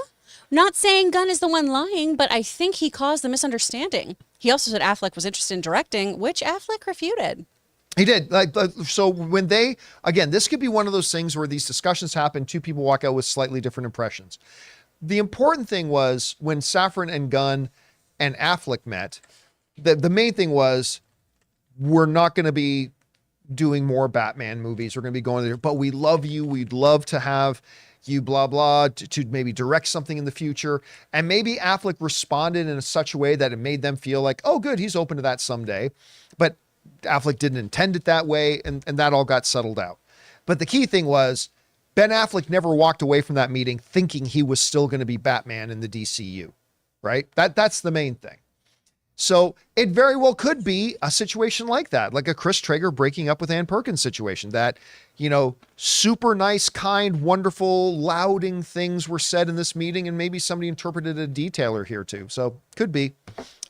not saying Gunn is the one lying, but I think he caused the misunderstanding. He also said Affleck was interested in directing, which Affleck refuted. He did. So when again, this could be one of those things where these discussions happen, two people walk out with slightly different impressions. The important thing was when Safran and Gunn and Affleck met, the main thing was, we're not going to be doing more Batman movies. We're going to be going there, but we love you. We'd love to have you, blah, blah, to maybe direct something in the future. And maybe Affleck responded in such a way that it made them feel like, oh, good, he's open to that someday. But Affleck didn't intend it that way, and that all got settled out. But the key thing was, Ben Affleck never walked away from that meeting thinking he was still going to be Batman in the DCU, right? That's the main thing. So it very well could be a situation like that, like a Chris Traeger breaking up with Ann Perkins situation, that, super nice, kind, wonderful, lauding things were said in this meeting, and maybe somebody interpreted a detailer here too. So could be.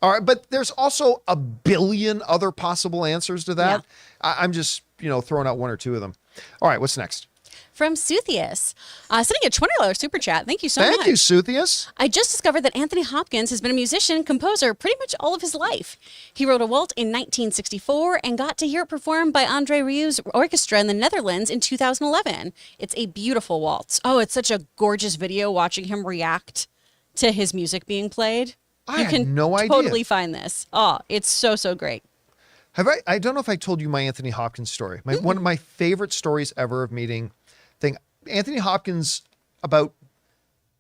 All right. But there's also a billion other possible answers to that. Yeah. I'm just, throwing out one or two of them. All right. What's next? From Suthius, sending a $20 super chat. Thank you so much. Thank you, Suthius. I just discovered that Anthony Hopkins has been a musician and composer pretty much all of his life. He wrote a waltz in 1964 and got to hear it performed by Andre Rieu's orchestra in the Netherlands in 2011. It's a beautiful waltz. Oh, it's such a gorgeous video watching him react to his music being played. I you had can no idea. Totally find this. Oh, it's so, so great. I don't know if I told you my Anthony Hopkins story. One of my favorite stories ever of meeting Anthony Hopkins, about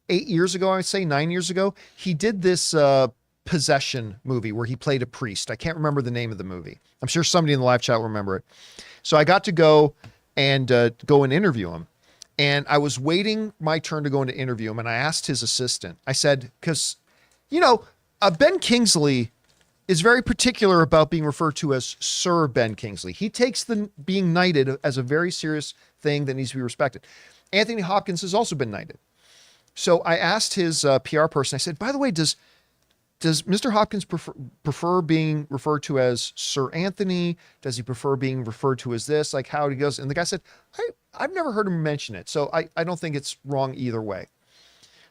8 years ago, I'd say 9 years ago, he did this Possession movie where he played a priest. I can't remember the name of the movie. I'm sure somebody in the live chat will remember it. So I got to go and interview him. And I was waiting my turn to go in to interview him. And I asked his assistant, I said, because, you know, Ben Kingsley is very particular about being referred to as Sir Ben Kingsley. He takes the being knighted as a very serious thing that needs to be respected. Anthony Hopkins has also been knighted. So I asked his PR person, I said, by the way, does Mr. Hopkins prefer being referred to as Sir Anthony? Does he prefer being referred to as this? Like how he goes? And the guy said, I've never heard him mention it. So I don't think it's wrong either way.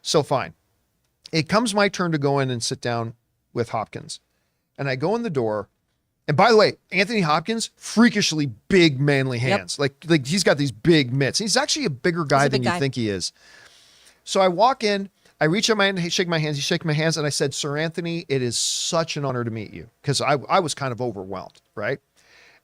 So fine. It comes my turn to go in and sit down with Hopkins. And I go in the door. And by the way, Anthony Hopkins, freakishly big, manly hands. Yep. Like he's got these big mitts. He's actually a bigger guy than you think he is. So I walk in, I reach out my hand, he shake my hands, he shake my hands, and I said, Sir Anthony, it is such an honor to meet you. Because I was kind of overwhelmed, right?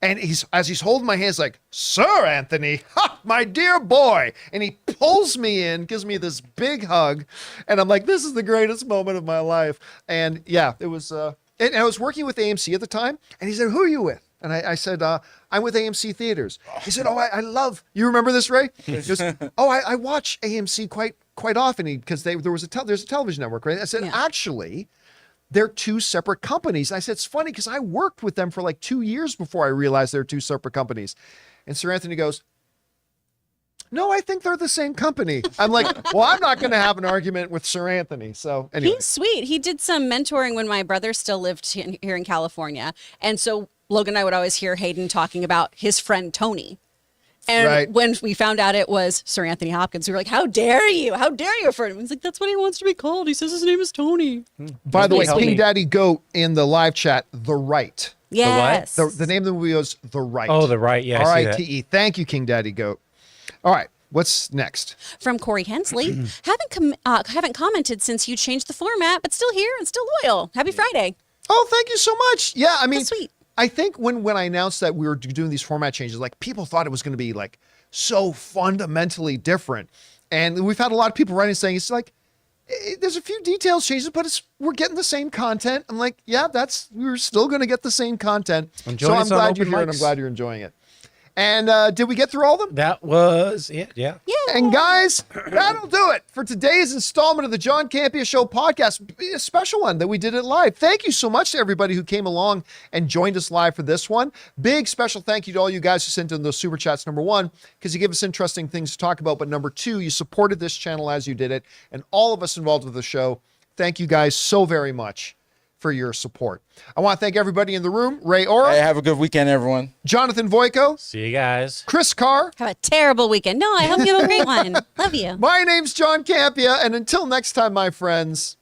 And as he's holding my hands like, Sir Anthony, ha, my dear boy. And he pulls me in, gives me this big hug. And I'm like, this is the greatest moment of my life. And yeah, it was... And I was working with AMC at the time, and he said, who are you with? And I said, I'm with AMC Theaters. He said, I love, you remember this, Ray? He goes, I watch AMC quite often because there's a television network, right? I said, actually, they're two separate companies. And I said, it's funny because I worked with them for like 2 years before I realized they're two separate companies. And Sir Anthony goes, no, I think they're the same company. I'm like, well, I'm not going to have an argument with Sir Anthony. So anyway. He's sweet. He did some mentoring when my brother still lived here in California. And so Logan and I would always hear Hayden talking about his friend Tony. And when we found out it was Sir Anthony Hopkins, we were like, how dare you? How dare you refer to him? He's like, that's what he wants to be called. He says his name is Tony. By the way, King Daddy Goat in the live chat, The Right. Yes. The name of the movie was The Right. Oh, The Right. Yeah. R-I-T-E. Thank you, King Daddy Goat. All right. What's next? From Corey Hensley. haven't commented since you changed the format, but still here and still loyal. Happy Friday. Oh, thank you so much. Yeah, I mean, that's sweet. I think when I announced that we were doing these format changes, like people thought it was going to be like so fundamentally different. And we've had a lot of people writing saying it's like, there's a few details changes, but we're getting the same content. I'm like, yeah, we're still going to get the same content. So I'm glad you're here and I'm glad you're enjoying it. And did we get through all of them? That was it. Yeah. And guys, that'll do it for today's installment of the John Campea Show podcast, a special one that we did it live. Thank you so much to everybody who came along and joined us live for this one. Big special thank you to all you guys who sent in those super chats. Number one, because you give us interesting things to talk about. But number two, you supported this channel as you did it. And all of us involved with the show, thank you guys so very much for your support. I want to thank everybody in the room. Ray Ora. Hey, have a good weekend, everyone. Jonathan Voico. See you guys. Chris Carr. Have a terrible weekend. No, I hope you have a great one. Love you. My name's John Campea, and until next time, my friends,